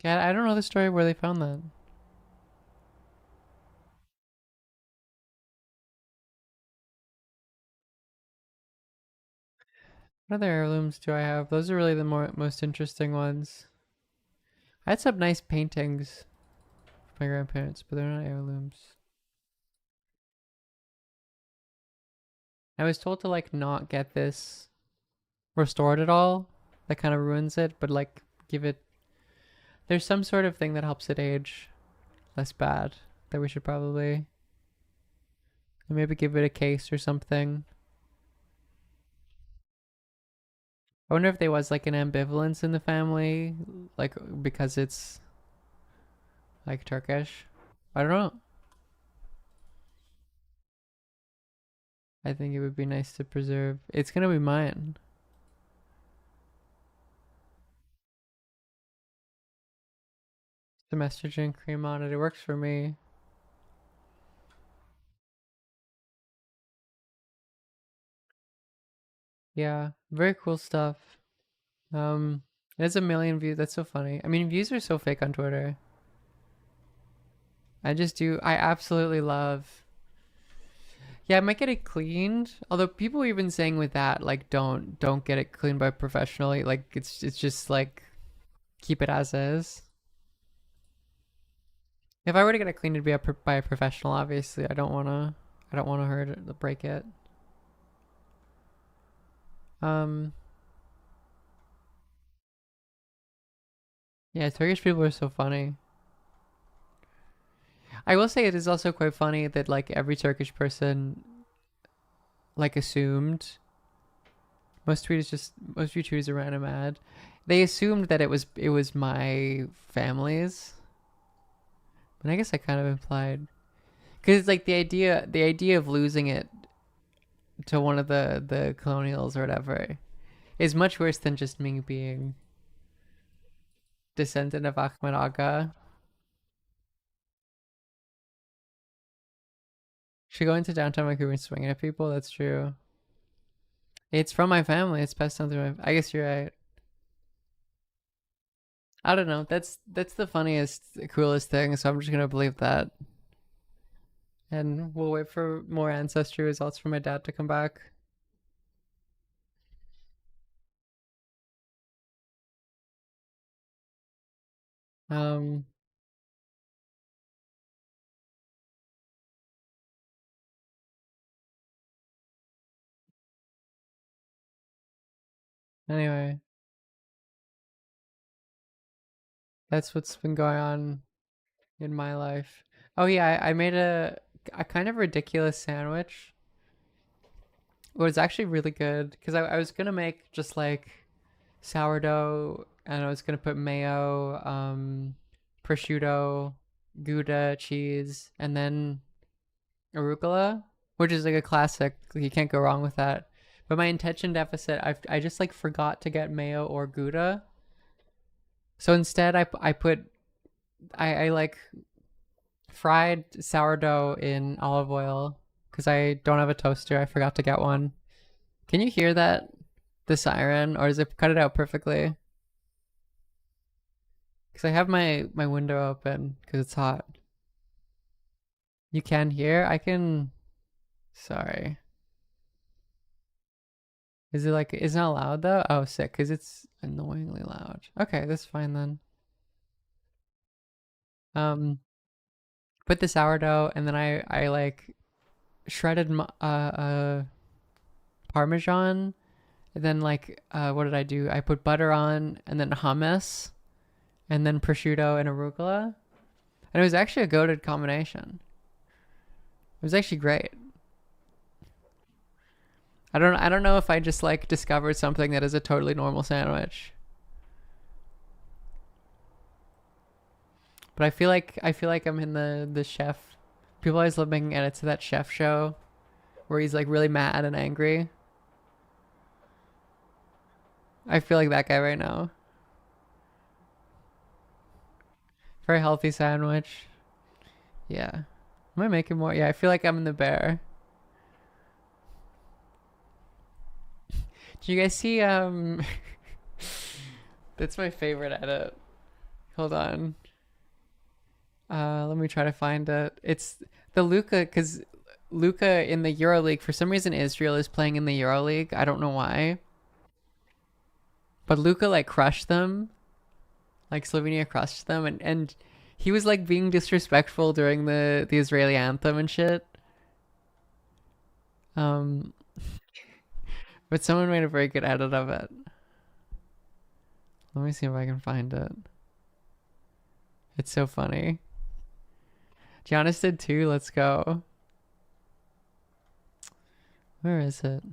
yeah, I don't know the story where they found that. What other heirlooms do I have? Those are really the most interesting ones. I had some nice paintings of my grandparents, but they're not heirlooms. I was told to like not get this restored at all. That kind of ruins it, but like give it. There's some sort of thing that helps it age less bad that we should probably maybe give it a case or something. I wonder if there was like an ambivalence in the family, like because it's like Turkish. I don't know. I think it would be nice to preserve. It's gonna be mine. Some estrogen cream on it. It works for me. Yeah, very cool stuff. It has a million views. That's so funny. I mean, views are so fake on Twitter. I just do. I absolutely love. Yeah, I might get it cleaned. Although people are even saying with that, like, don't get it cleaned by professionally. Like, it's just like keep it as is. If I were to get it cleaned, it'd be by a professional. Obviously, I don't wanna hurt it, break it. Um, yeah, Turkish people are so funny. I will say it is also quite funny that like every Turkish person like assumed most retweets are random ad. They assumed that it was my family's. But I guess I kind of implied Because it's like the idea of losing it to one of the colonials or whatever is much worse than just me being descendant of Ahmed Aga. Should go into downtown Vancouver and swing at people. That's true. It's from my family. It's passed down through my. I guess you're right. I don't know. That's the funniest, coolest thing. So I'm just gonna believe that, and we'll wait for more ancestry results from my dad to come back. Um. Anyway, that's what's been going on in my life. Oh yeah, I made a kind of ridiculous sandwich. It was actually really good because I was gonna make just like sourdough and I was gonna put mayo, prosciutto, Gouda cheese, and then arugula, which is like a classic. You can't go wrong with that. But my intention deficit, I just like forgot to get mayo or Gouda. So instead, I put I like fried sourdough in olive oil because I don't have a toaster. I forgot to get one. Can you hear that? The siren, or does it cut it out perfectly? Because I have my window open because it's hot. You can hear? I can. Sorry. Is it like, it's not loud though? Oh, sick, because it's annoyingly loud. Okay, that's fine then. Um, put the sourdough and then I like shredded Parmesan. And then like, what did I do? I put butter on and then hummus and then prosciutto and arugula. And it was actually a goated combination. It was actually great. I don't know if I just like discovered something that is a totally normal sandwich. But I feel like I'm in the chef. People always love making edits to that chef show where he's like really mad and angry. I feel like that guy right now. Very healthy sandwich. Yeah. Am I making more? Yeah, I feel like I'm in the bear. Do you guys see that's my favorite edit. Hold on. Let me try to find it. It's the Luca, because Luca in the EuroLeague, for some reason Israel is playing in the EuroLeague. I don't know why. But Luca like crushed them. Like Slovenia crushed them, and he was like being disrespectful during the Israeli anthem and shit. Um but someone made a very good edit of it. Let me see if I can find it. It's so funny. Giannis did too. Let's go. Where is it?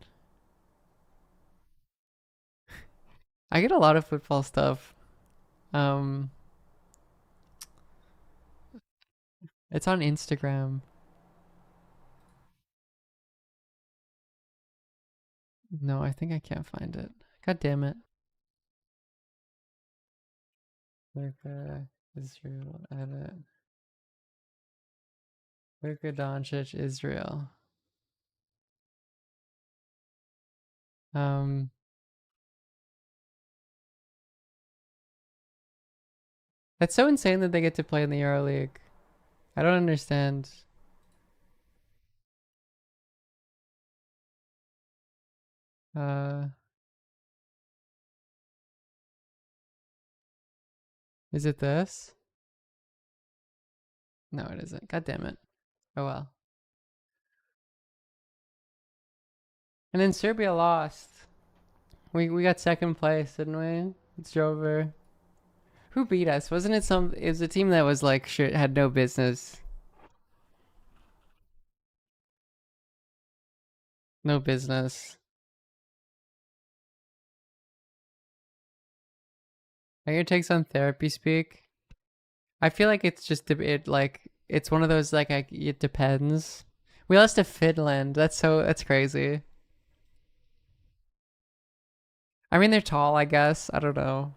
I get a lot of football stuff. Um, it's on Instagram. No, I think I can't find it. God damn it. Luka, Israel, edit. Luka Doncic, Israel. Um, that's so insane that they get to play in the EuroLeague. I don't understand. Uh, is it this? No, it isn't. God damn it. Oh well. And then Serbia lost. We got second place, didn't we? It's over. Who beat us? Wasn't it some? It was a team that was like shit, had no business. No business. Are your takes on therapy speak? I feel like it's just it like it's one of those like it depends. We lost to Finland. That's crazy. I mean, they're tall, I guess. I don't know.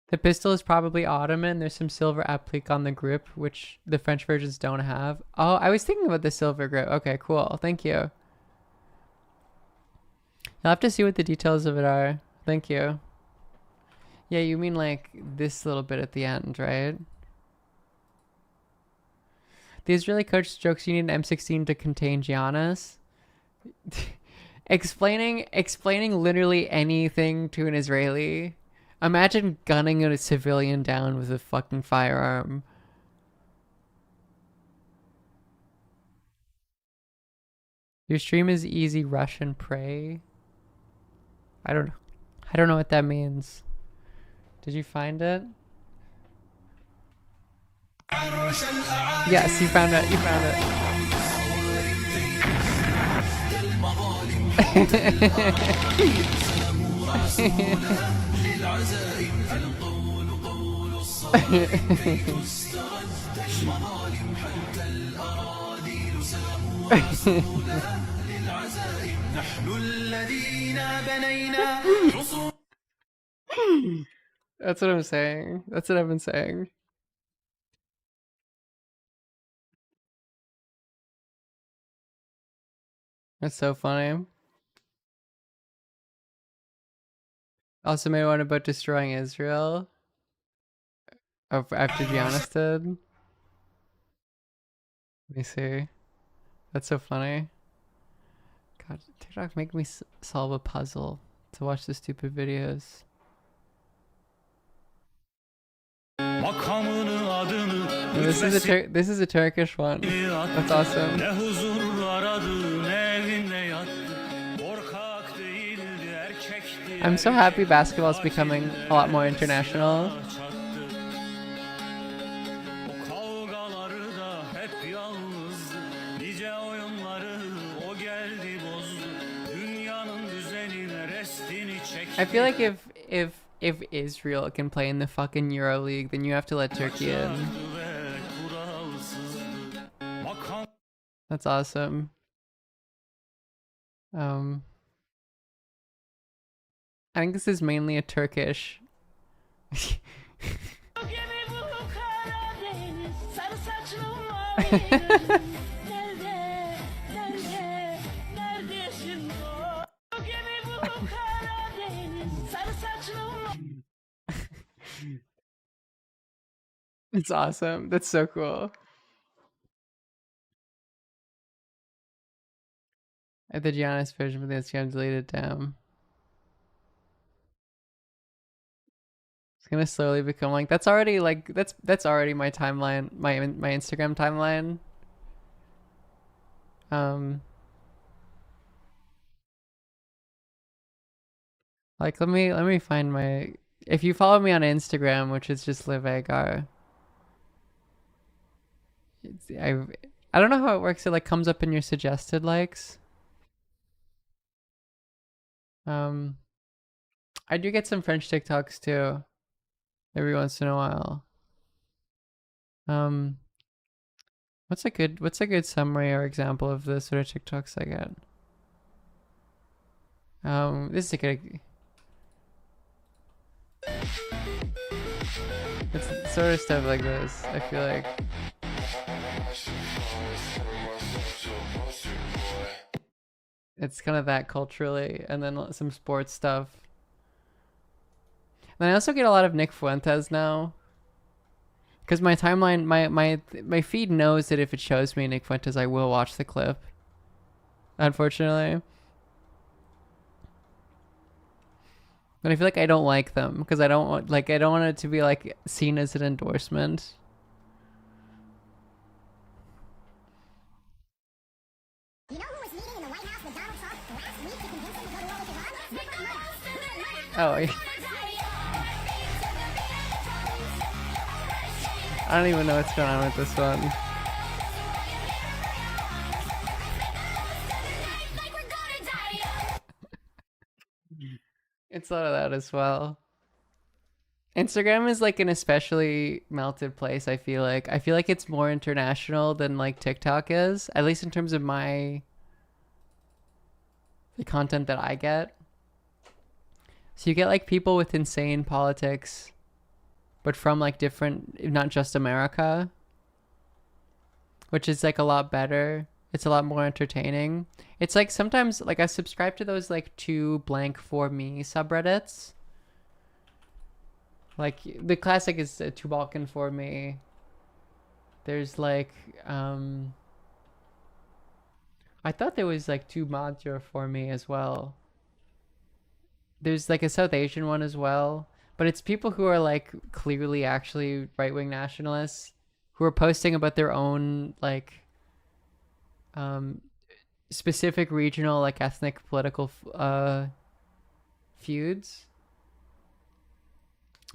The pistol is probably Ottoman. There's some silver applique on the grip, which the French versions don't have. Oh, I was thinking about the silver grip. Okay, cool. Thank you. You'll have to see what the details of it are. Thank you. Yeah, you mean like this little bit at the end, right? The Israeli coach jokes you need an M16 to contain Giannis. explaining literally anything to an Israeli. Imagine gunning a civilian down with a fucking firearm. Your stream is easy Russian prey. I don't know what that means. Did you find it? Yes, you found it. You found That's what I'm saying. That's what I've been saying. That's so funny. Also made one about destroying Israel. After Giannis did. Let me see. That's so funny. God, TikTok make me solve a puzzle to watch the stupid videos. This is a Turkish one. That's awesome. I'm so happy basketball is becoming a lot more international. I feel like if Israel can play in the fucking EuroLeague, then you have to let Turkey in. That's awesome. I think this is mainly a Turkish. It's awesome. That's so cool. At the Giannis version, but it's gonna delete it down. It's gonna slowly become like that's already my timeline, my Instagram timeline. Like let me find my. If you follow me on Instagram, which is just Live Agar, I don't know how it works. It like comes up in your suggested likes. I do get some French TikToks too, every once in a while. What's a good summary or example of the sort of TikToks I get? This is a good. It's sort of stuff like this, I feel like. It's kind of that culturally, and then some sports stuff. And I also get a lot of Nick Fuentes now. Because my timeline, my feed knows that if it shows me Nick Fuentes, I will watch the clip. Unfortunately. But I feel like I don't like them because I don't want it to be like seen as an endorsement. You know who was meeting in the White House with Donald Trump last week to convince him to go to war with Iran? Oh, yeah. I don't even know what's going on with this one. It's a lot of that as well. Instagram is like an especially melted place. I feel like it's more international than like TikTok is, at least in terms of the content that I get. So you get like people with insane politics, but from like different, not just America, which is like a lot better. It's a lot more entertaining. It's like sometimes like I subscribe to those like two blank for me subreddits. Like the classic is two Balkan for me. There's like I thought there was like two Madhya for me as well. There's like a South Asian one as well, but it's people who are like clearly actually right-wing nationalists who are posting about their own like um specific regional like ethnic political feuds.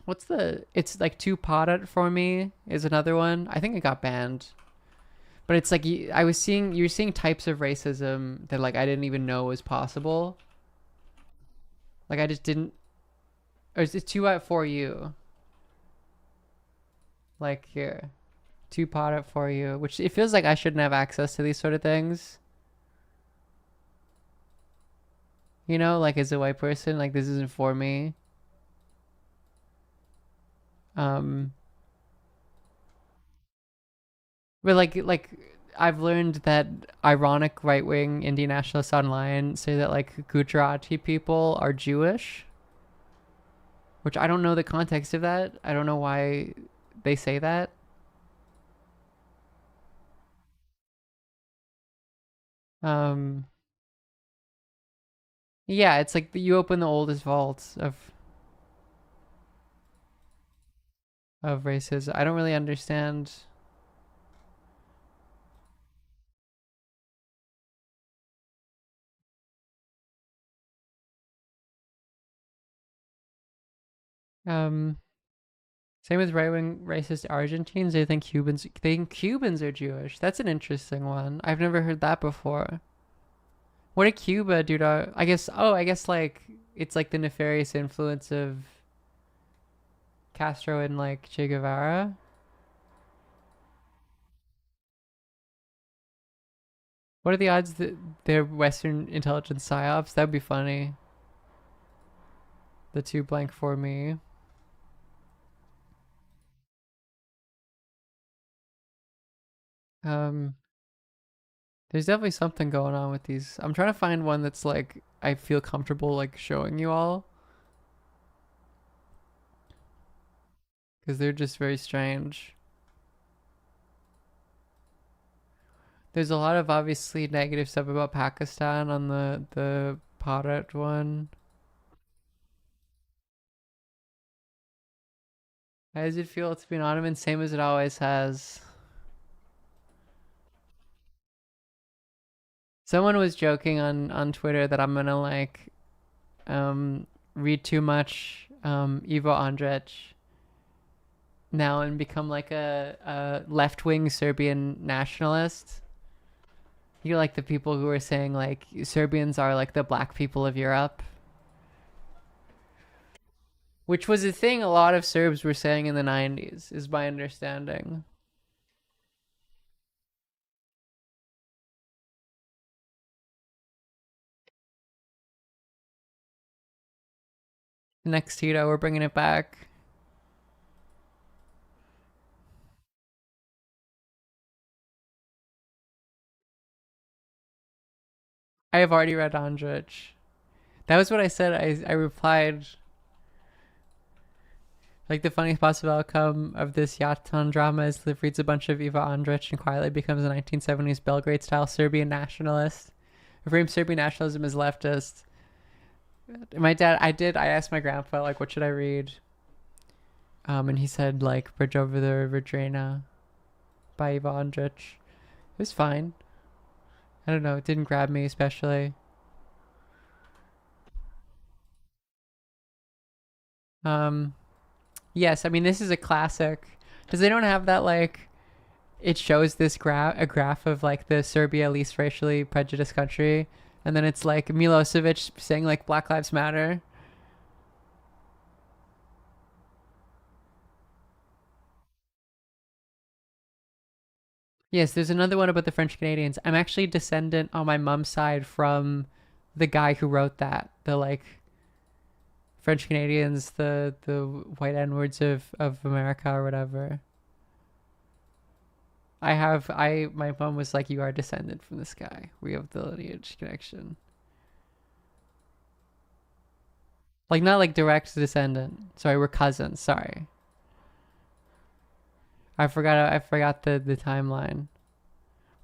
It's like two Padat for me is another one. I think it got banned. But it's like you're seeing types of racism that like I didn't even know was possible. Like I just didn't. Or is it two out for you? Like here, two Padat for you, which it feels like I shouldn't have access to these sort of things. You know, like as a white person, like this isn't for me. Um, but like I've learned that ironic right wing Indian nationalists online say that like Gujarati people are Jewish, which I don't know the context of that. I don't know why they say that. Um, yeah, it's like you open the oldest vaults of races. I don't really understand. Um, Same with right wing racist Argentines. They think Cubans are Jewish. That's an interesting one. I've never heard that before. What did Cuba do to? I guess like it's like the nefarious influence of Castro and like Che Guevara. What are the odds that they're Western intelligence psyops? That'd be funny. The two blank for me. Um, there's definitely something going on with these. I'm trying to find one that's like I feel comfortable like showing you all because they're just very strange. There's a lot of obviously negative stuff about Pakistan on the Bharat one. How does it feel to be an Ottoman? Same as it always has. Someone was joking on Twitter that I'm gonna like read too much Ivo Andrić now and become like a left-wing Serbian nationalist. You're like the people who are saying like Serbians are like the black people of Europe, which was a thing a lot of Serbs were saying in the 90s, is my understanding. Next Tito, we're bringing it back. I have already read Andrich. That was what I said. I replied like the funniest possible outcome of this Yatan drama is Liv reads a bunch of Iva Andrić and quietly becomes a 1970s Belgrade-style Serbian nationalist. Frames Serbian nationalism as leftist. I asked my grandpa like what should I read, and he said like Bridge Over the River Drina by Iva Andrić. It was fine. I don't know. It didn't grab me especially. Um, yes, I mean this is a classic. Does they don't have that like it shows this a graph of like the Serbia least racially prejudiced country, and then it's like Milosevic saying like Black Lives Matter. Yes, there's another one about the French Canadians. I'm actually descendant on my mom's side from the guy who wrote that. The like French Canadians, the white N-words of America or whatever. My mom was like, you are descended from this guy. We have the lineage connection. Like not like direct descendant. Sorry, we're cousins. Sorry. I forgot the timeline.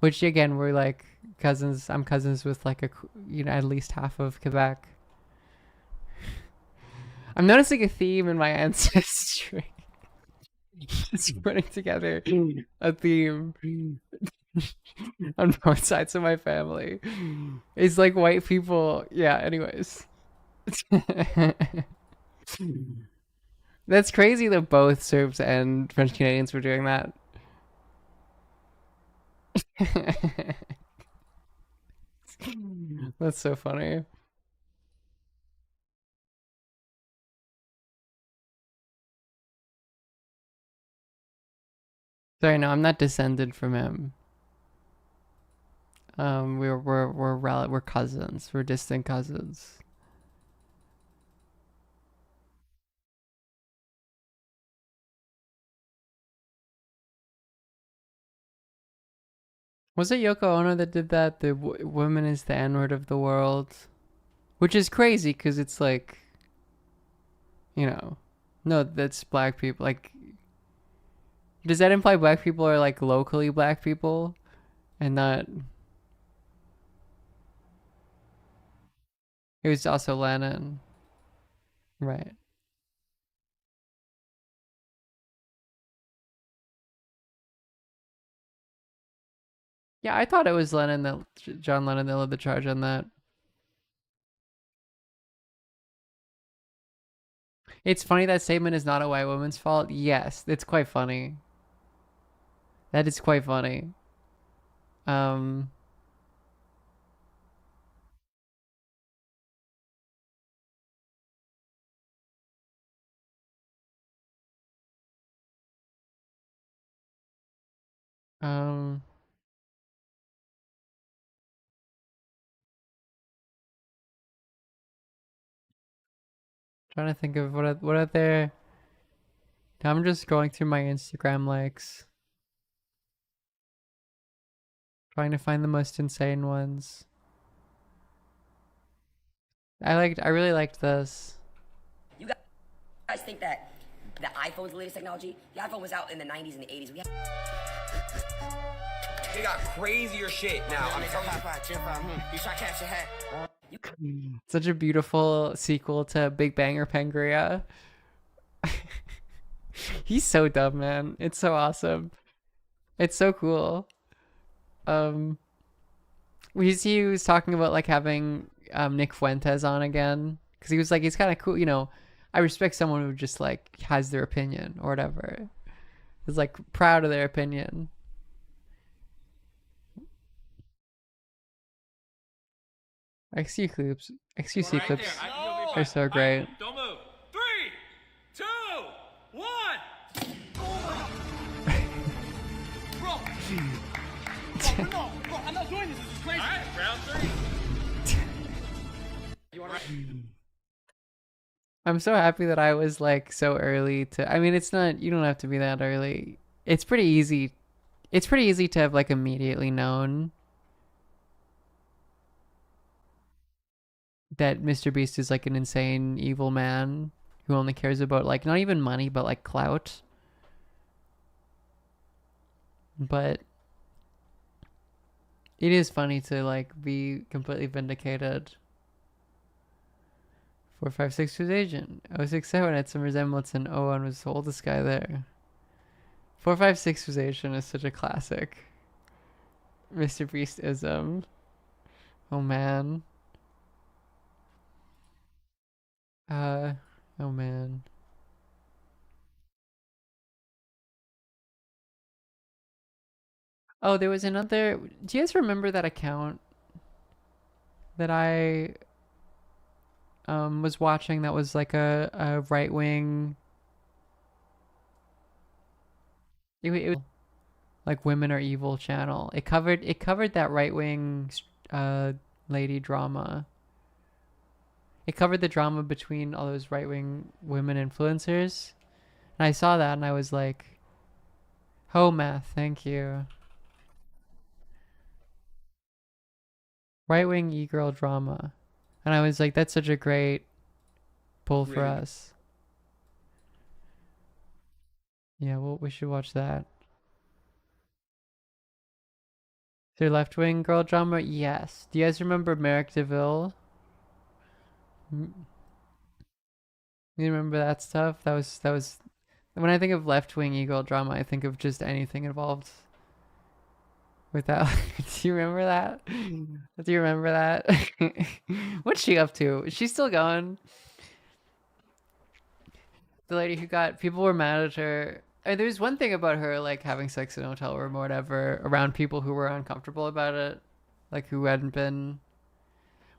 Which again, we're like cousins. I'm cousins with like at least half of Quebec. I'm noticing a theme in my ancestry. Just putting together a theme on both sides of my family. It's like white people. Yeah, anyways. That's crazy that both Serbs and French Canadians were doing that. That's so funny. Sorry, no, I'm not descended from him. We're cousins. We're distant cousins. Was it Yoko Ono that did that? The woman is the N-word of the world, which is crazy because it's like, no, that's black people. Like, does that imply black people are like locally black people, and not? It was also Lennon, right? Yeah, I thought it was Lennon that John Lennon that led the charge on that. It's funny that statement is not a white woman's fault. Yes, it's quite funny. That is quite funny. Um, um, Trying to think of what are there. I'm just going through my Instagram likes, trying to find the most insane ones. I really liked this. You guys think that the iPhone's the latest technology? The iPhone was out in the 90s and the 80s. They got crazier shit now. I'm Such a beautiful sequel to Big Bang or Pangria. He's so dumb, man. It's so awesome. It's so cool. He was talking about like having Nick Fuentes on again because he was like he's kind of cool. I respect someone who just like has their opinion or whatever. Is like proud of their opinion. XQ clips are so great. Don't move. 3, 2, 1. Bro, I'm not doing this. This is crazy. All right, round 3. I'm so happy that I was like so early to. I mean, it's not. You don't have to be that early. It's pretty easy. It's pretty easy to have like immediately known that Mr. Beast is like an insane evil man who only cares about like not even money but like clout. But it is funny to like be completely vindicated. 456 was Asian. 067 had some resemblance, and 01 was the oldest guy there. 456 was Asian is such a classic. Mr. Beast-ism. Oh man. Oh man. Oh, there was another. Do you guys remember that account that I was watching that was like a right wing. It like Women Are Evil channel. It covered that right wing lady drama. It covered the drama between all those right wing women influencers. And I saw that and I was like, "Oh, math, thank you." Right wing e-girl drama. And I was like, that's such a great pull for us. Yeah, well, we should watch that. Is there left wing girl drama? Yes. Do you guys remember Merrick DeVille? You remember that stuff? That was when I think of left wing e-girl drama, I think of just anything involved with that. Do you remember that? Do you remember that? What's she up to? Is she still going? The lady who got people were mad at her. I mean, there's one thing about her like having sex in a hotel room or whatever around people who were uncomfortable about it, like who hadn't been.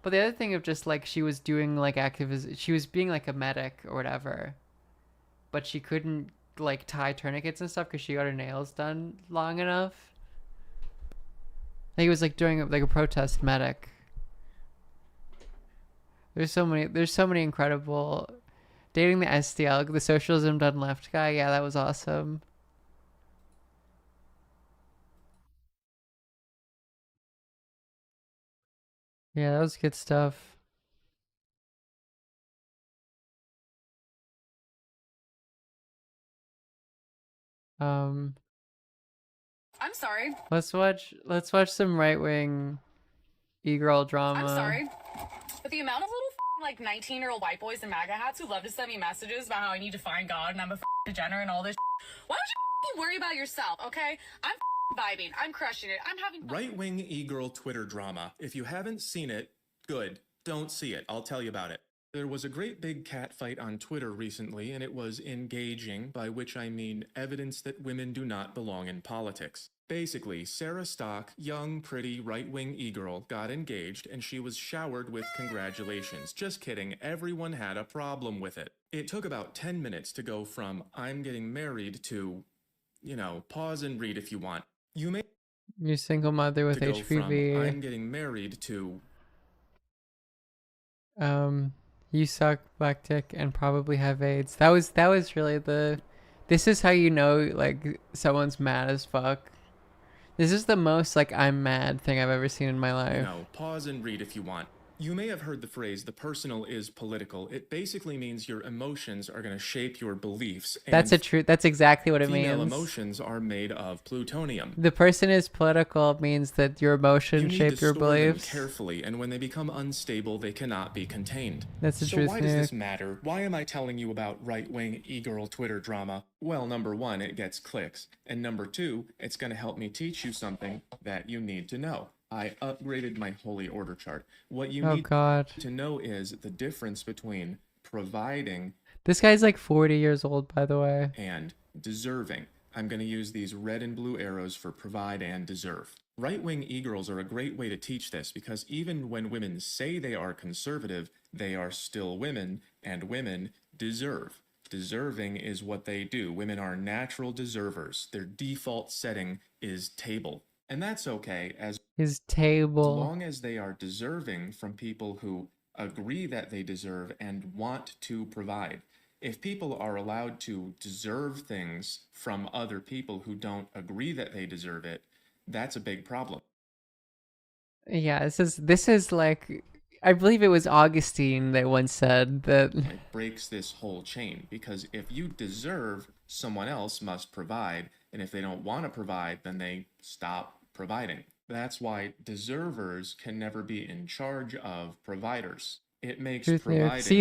But the other thing of just like she was doing like activism, she was being like a medic or whatever, but she couldn't like tie tourniquets and stuff because she got her nails done long enough. Like it was like doing like a protest medic. There's so many incredible. Dating the SDL, the socialism done left guy. Yeah, that was awesome. Yeah, that was good stuff. Um, I'm sorry. let's watch some right wing e-girl drama. I'm sorry. But the amount of little like 19-year-old white boys in MAGA hats who love to send me messages about how I need to find God and I'm a degenerate and all this. Why don't you worry about yourself, okay? I'm vibing. I'm crushing it. I'm having right-wing e-girl Twitter drama. If you haven't seen it, good. Don't see it. I'll tell you about it. There was a great big catfight on Twitter recently, and it was engaging, by which I mean evidence that women do not belong in politics. Basically, Sarah Stock, young, pretty, right-wing e-girl, got engaged, and she was showered with congratulations. Just kidding, everyone had a problem with it. It took about 10 minutes to go from, I'm getting married, to, you know, pause and read if you want. You may... You're single mother with HPV. From, I'm getting married, to... You suck, black dick, and probably have AIDS. That was really the... This is how you know, like, someone's mad as fuck. This is the most, like, I'm mad thing I've ever seen in my life. No, pause and read if you want. You may have heard the phrase, the personal is political. It basically means your emotions are going to shape your beliefs. That's exactly what it means. Female emotions are made of plutonium. The person is political means that your emotions shape your beliefs. Them carefully, and when they become unstable, they cannot be contained. That's the truth. So why does this matter? Why am I telling you about right-wing e-girl Twitter drama? Well, number one, it gets clicks. And number two, it's going to help me teach you something that you need to know. I upgraded my holy order chart. What you need to know is the difference between providing... This guy's like 40 years old, by the way. ...and deserving. I'm going to use these red and blue arrows for provide and deserve. Right-wing e-girls are a great way to teach this because even when women say they are conservative, they are still women, and women deserve. Deserving is what they do. Women are natural deservers. Their default setting is table. And that's okay as long as they are deserving from people who agree that they deserve and want to provide. If people are allowed to deserve things from other people who don't agree that they deserve it, that's a big problem. Yeah, this is like, I believe it was Augustine that once said that it breaks this whole chain, because if you deserve, someone else must provide, and if they don't want to provide, then they stop providing. That's why deservers can never be in charge of providers. It makes providing... See,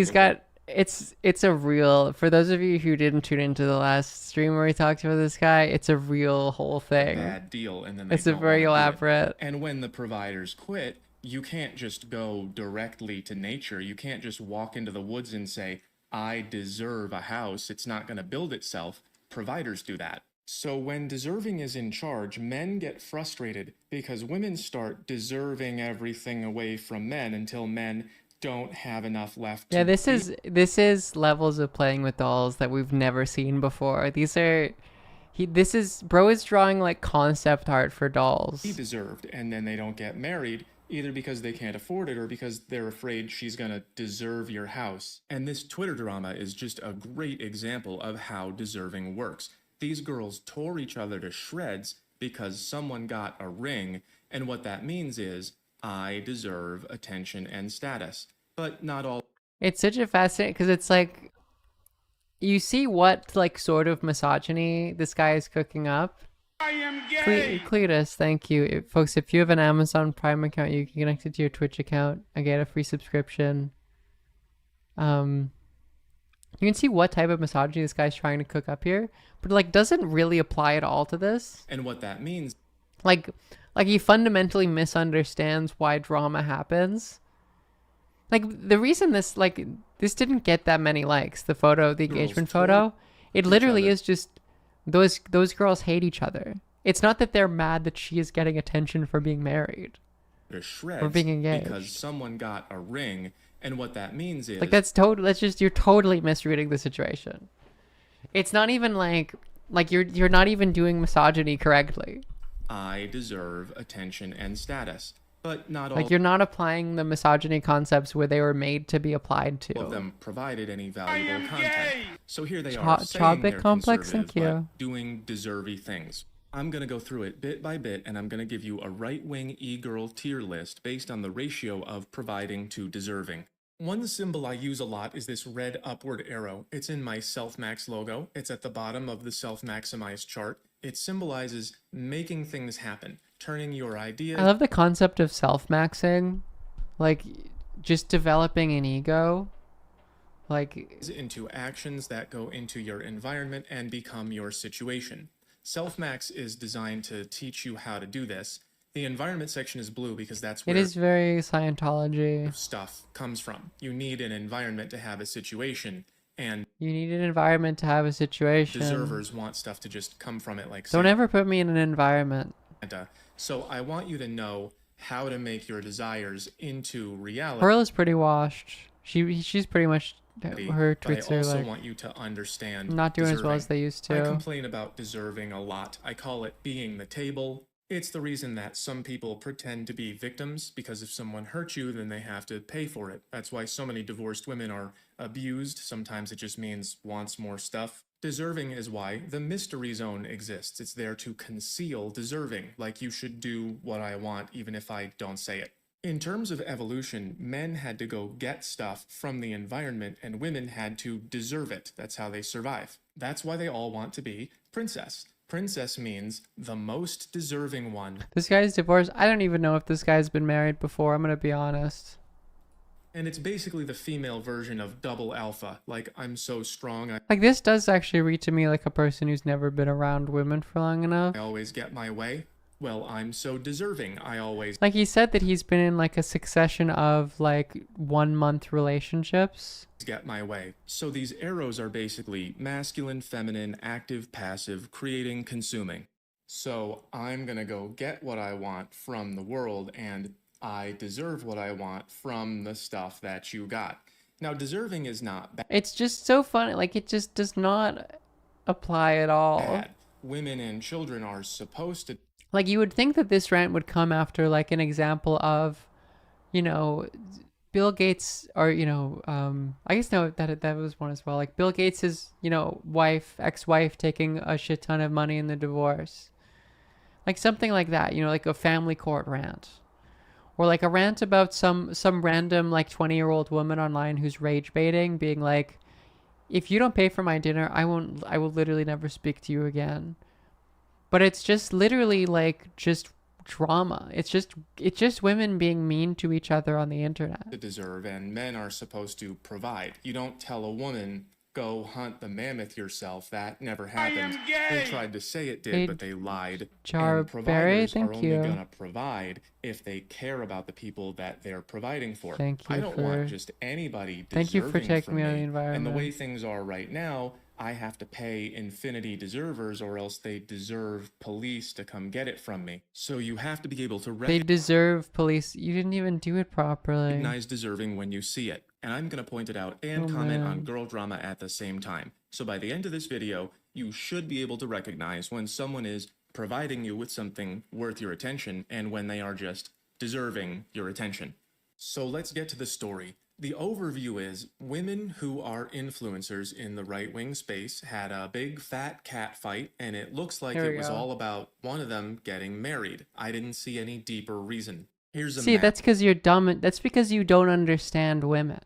it's a real, for those of you who didn't tune into the last stream where we talked about this guy, it's a real whole thing. Bad deal, and then it's a very elaborate. And when the providers quit, you can't just go directly to nature. You can't just walk into the woods and say, I deserve a house. It's not going to build itself. Providers do that. So when deserving is in charge, men get frustrated because women start deserving everything away from men until men don't have enough left. Yeah, this is levels of playing with dolls that we've never seen before. These are Bro is drawing like concept art for dolls. He deserved, and then they don't get married, either because they can't afford it or because they're afraid she's gonna deserve your house. And this Twitter drama is just a great example of how deserving works. These girls tore each other to shreds because someone got a ring, and what that means is, I deserve attention and status. But not all. It's such a fascinating, because it's like, you see what like sort of misogyny this guy is cooking up. I am gay. Cletus, thank you. Folks, if you have an Amazon Prime account, you can connect it to your Twitch account and get a free subscription. You can see what type of misogyny this guy's trying to cook up here, but like doesn't really apply at all to this. And what that means, like he fundamentally misunderstands why drama happens. Like the reason this didn't get that many likes, the engagement photo, it literally is just those girls hate each other. It's not that they're mad that she is getting attention for being married or being engaged, because someone got a ring. And what that means is, like you're totally misreading the situation. It's not even like you're not even doing misogyny correctly. I deserve attention and status. But not all. Like, you're not applying the misogyny concepts where they were made to be applied to. Of them provided any valuable content. Gay. So here they are saying they're complex, conservative, thank you. but doing deservy things. I'm going to go through it bit by bit, and I'm going to give you a right-wing e-girl tier list based on the ratio of providing to deserving. One symbol I use a lot is this red upward arrow. It's in my Self-Max logo. It's at the bottom of the Self-Maximize chart. It symbolizes making things happen. Turning your ideas. I love the concept of self-maxing, like just developing an ego, like into actions that go into your environment and become your situation. Self-max is designed to teach you how to do this. The environment section is blue because that's where it is very Scientology stuff comes from. You need an environment to have a situation, and you need an environment to have a situation. Deservers want stuff to just come from it, like don't ever put me in an environment. So I want you to know how to make your desires into reality. Pearl is pretty washed. She's pretty much, her tweets but I also are like, want you to understand not doing deserving. as well as they used to. I complain about deserving a lot. I call it being the table. It's the reason that some people pretend to be victims, because if someone hurts you, then they have to pay for it. That's why so many divorced women are abused. Sometimes it just means wants more stuff. Deserving is why the mystery zone exists. It's there to conceal deserving, like you should do what I want even if I don't say it. In terms of evolution, men had to go get stuff from the environment and women had to deserve it. That's how they survive. That's why they all want to be princess. Princess means the most deserving one. This guy's divorced. I don't even know if this guy's been married before. I'm gonna be honest. And it's basically the female version of double alpha. Like, I'm so strong. Like, this does actually read to me like a person who's never been around women for long enough. I always get my way. Well, I'm so deserving. I always... Like, he said that he's been in like a succession of like 1 month relationships. Get my way. So these arrows are basically masculine, feminine, active, passive, creating, consuming. So I'm gonna go get what I want from the world, and I deserve what I want from the stuff that you got. Now, deserving is not bad. It's just so funny. Like, it just does not apply at all. Bad. Women and children are supposed to... Like, you would think that this rant would come after, like, an example of, you know, Bill Gates, or, you know, I guess no, that was one as well. Like, Bill Gates' you know, ex-wife taking a shit ton of money in the divorce. Like, something like that, you know, like a family court rant. Or like a rant about some random like 20-year-old woman online who's rage baiting, being like, if you don't pay for my dinner, I will literally never speak to you again. But it's just literally like just drama. It's just women being mean to each other on the internet. To deserve, and men are supposed to provide. You don't tell a woman, go hunt the mammoth yourself. That never happened. They tried to say it did, but they lied. And providers are only gonna provide if they care about the people that they're providing for. Thank you. I don't want just anybody deserving. Thank you for taking me on the environment. And the way things are right now, I have to pay infinity deservers, or else they deserve police to come get it from me. So you have to be able to They deserve police. You didn't even do it properly. Recognize deserving when you see it. And I'm going to point it out and comment on girl drama at the same time. So by the end of this video, you should be able to recognize when someone is providing you with something worth your attention and when they are just deserving your attention. So let's get to the story. The overview is women who are influencers in the right-wing space had a big fat cat fight, and it looks like it was all about one of them getting married. I didn't see any deeper reason. Here's a map. That's because you're dumb. That's because you don't understand women.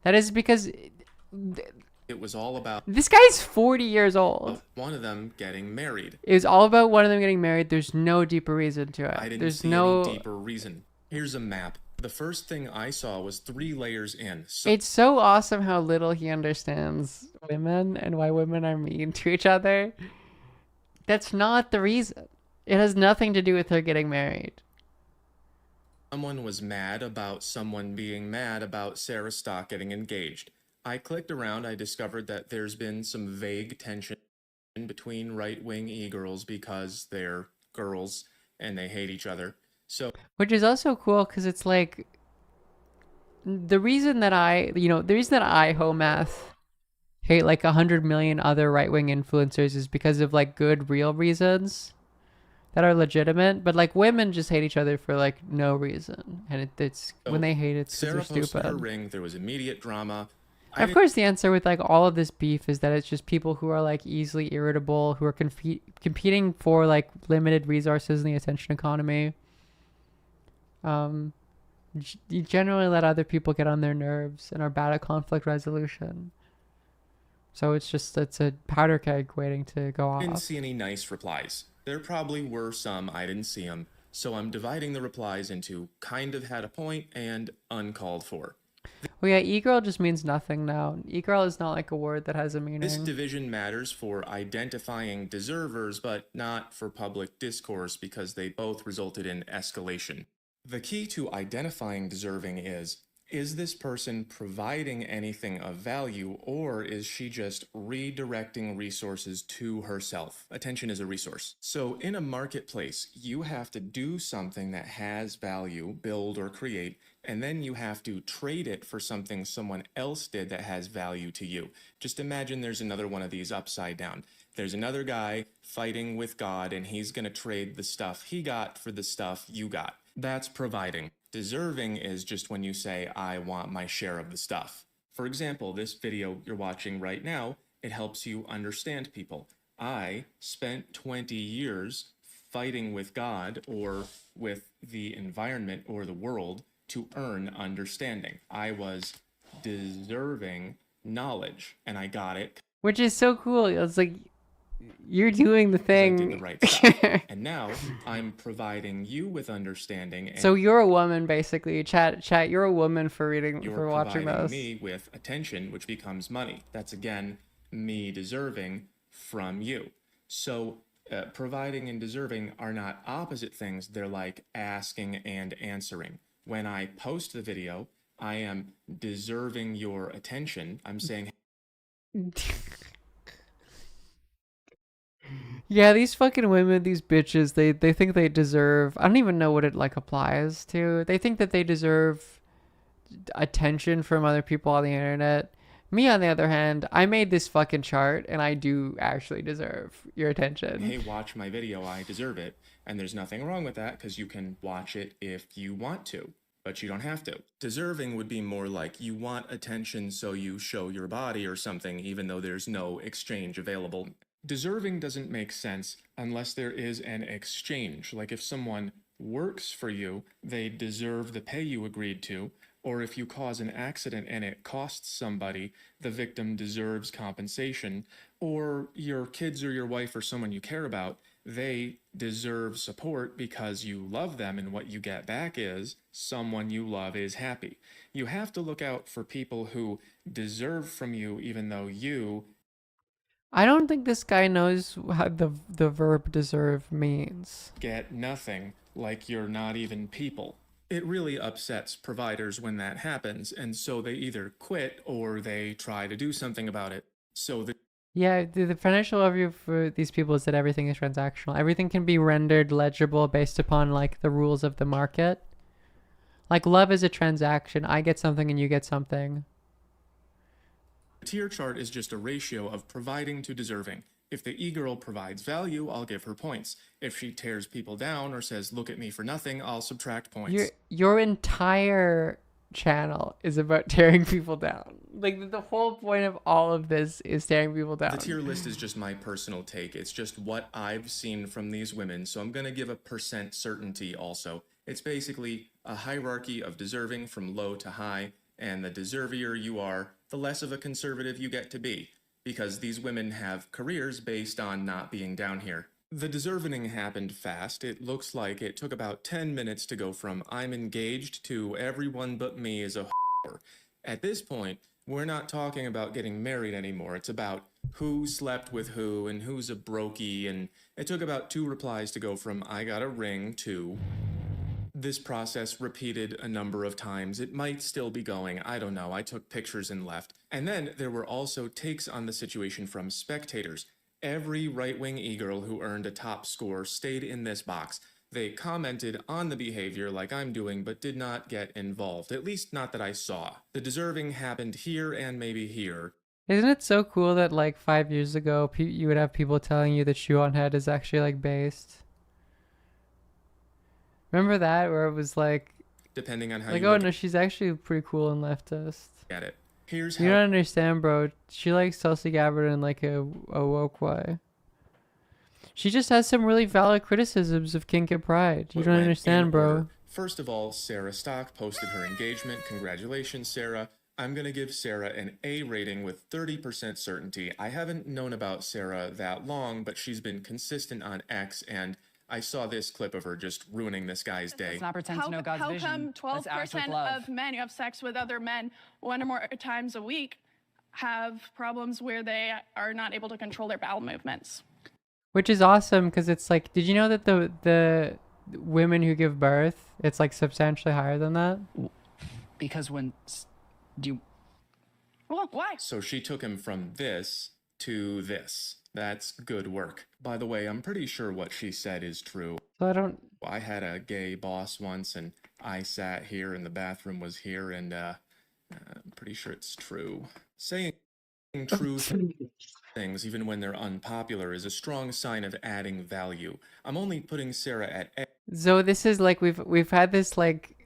That is because it was all about this guy's 40 years old. One of them getting married. It was all about one of them getting married. There's no deeper reason to it. I didn't see any deeper reason. Here's a map. The first thing I saw was 3 layers in. It's so awesome how little he understands women and why women are mean to each other. That's not the reason. It has nothing to do with her getting married. Someone was mad about someone being mad about Sarah Stock getting engaged. I clicked around. I discovered that there's been some vague tension between right-wing e-girls because they're girls and they hate each other. So, which is also cool because it's like the reason that I Homath hate like 100 million other right-wing influencers is because of like good real reasons that are legitimate, but like women just hate each other for like no reason, and it's so when they hate it's Sarah they're stupid. Her ring, there was immediate drama. Of course, the answer with like all of this beef is that it's just people who are like easily irritable, who are competing for like limited resources in the attention economy. You generally let other people get on their nerves and are bad at conflict resolution. So it's a powder keg waiting to go off. I didn't see any nice replies. There probably were some, I didn't see them. So I'm dividing the replies into kind of had a point and uncalled for. Well, yeah, e-girl just means nothing now. E-girl is not like a word that has a meaning. This division matters for identifying deservers, but not for public discourse because they both resulted in escalation. The key to identifying deserving is this person providing anything of value, or is she just redirecting resources to herself? Attention is a resource. So in a marketplace, you have to do something that has value, build or create, and then you have to trade it for something someone else did that has value to you. Just imagine there's another one of these upside down. There's another guy fighting with God, and he's going to trade the stuff he got for the stuff you got. That's providing. Deserving is just when you say, I want my share of the stuff. For example, this video you're watching right now, it helps you understand people. I spent 20 years fighting with God or with the environment or the world to earn understanding. I was deserving knowledge, and I got it. Which is so cool. It's like, you're doing the thing. I did the right stuff. And now I'm providing you with understanding. And so you're a woman, basically. Chat. You're a woman for watching this. Me with attention, which becomes money. That's again me deserving from you. So providing and deserving are not opposite things. They're like asking and answering. When I post the video, I am deserving your attention. I'm saying. Yeah, these fucking women, these bitches, they think they deserve, I don't even know what it like applies to. They think that they deserve attention from other people on the internet. Me, on the other hand, I made this fucking chart and I do actually deserve your attention. Hey, watch my video, I deserve it. And there's nothing wrong with that because you can watch it if you want to, but you don't have to. Deserving would be more like you want attention so you show your body or something even though there's no exchange available. Deserving doesn't make sense unless there is an exchange. Like if someone works for you, they deserve the pay you agreed to, or if you cause an accident and it costs somebody, the victim deserves compensation, or your kids or your wife or someone you care about, they deserve support because you love them, and what you get back is someone you love is happy. You have to look out for people who deserve from you even though you... I don't think this guy knows what the verb deserve means. Get nothing, like you're not even people. It really upsets providers when that happens, and so they either quit or they try to do something about it. So yeah, the financial overview for these people is that everything is transactional. Everything can be rendered legible based upon like the rules of the market. Like love is a transaction. I get something and you get something. The tier chart is just a ratio of providing to deserving. If the e-girl provides value, I'll give her points. If she tears people down or says, look at me for nothing, I'll subtract points. Your entire channel is about tearing people down. Like, the whole point of all of this is tearing people down. The tier list is just my personal take. It's just what I've seen from these women, so I'm going to give a percent certainty also. It's basically a hierarchy of deserving from low to high, and the deservier you are, the less of a conservative you get to be, because these women have careers based on not being down here. The deserving happened fast. It looks like it took about 10 minutes to go from I'm engaged to everyone but me is a whore. At this point, we're not talking about getting married anymore. It's about who slept with who and who's a brokey, and it took about 2 replies to go from I got a ring to this process repeated a number of times. It might still be going. I don't know. I took pictures and left. And then there were also takes on the situation from spectators. Every right-wing e-girl who earned a top score stayed in this box. They commented on the behavior like I'm doing, but did not get involved. At least not that I saw. The deserving happened here and maybe here. Isn't it so cool that like 5 years ago, you would have people telling you that shoe on head is actually like based? Remember that, where it was like, depending on how like, you oh look no, she's actually pretty cool and leftist. at it. Here's You how don't understand, bro. She likes Tulsi Gabbard in like a woke way. She just has some really valid criticisms of kink and pride. You don't understand, bro. order. First of all, Sarah Stock posted her engagement. Congratulations, Sarah. I'm going to give Sarah an A rating with 30% certainty. I haven't known about Sarah that long, but she's been consistent on X, and I saw this clip of her just ruining this guy's day. Let's not pretend to know God's vision. How come 12% of men who have sex with other men 1 or more times a week have problems where they are not able to control their bowel movements? Which is awesome, because it's like, did you know that the women who give birth, it's like substantially higher than that? Because when Well, why? So she took him from this to this. That's good work. By the way, I'm pretty sure what she said is true. So I had a gay boss once, and I sat here and the bathroom was here, and I'm pretty sure it's true. Saying true things, even when they're unpopular, is a strong sign of adding value. I'm only putting Sarah at So this is like, we've had this like,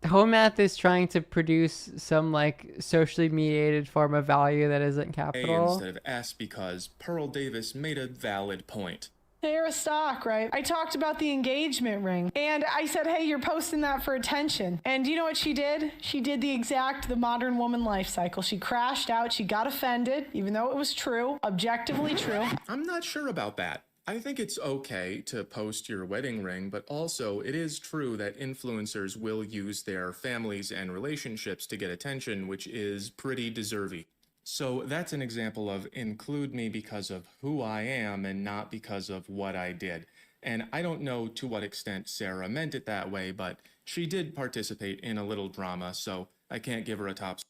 home math is trying to produce some like socially mediated form of value that isn't A capital. instead of S because Pearl Davis made a valid point. Sarah Stock, right? I talked about the engagement ring, and I said, hey, you're posting that for attention. And you know what she did? She did the modern woman life cycle. She crashed out. She got offended, even though it was true, objectively true. I'm not sure about that. I think it's okay to post your wedding ring, but also it is true that influencers will use their families and relationships to get attention, which is pretty deserving. So that's an example of include me because of who I am and not because of what I did. And I don't know to what extent Sarah meant it that way, but she did participate in a little drama, so I can't give her a top.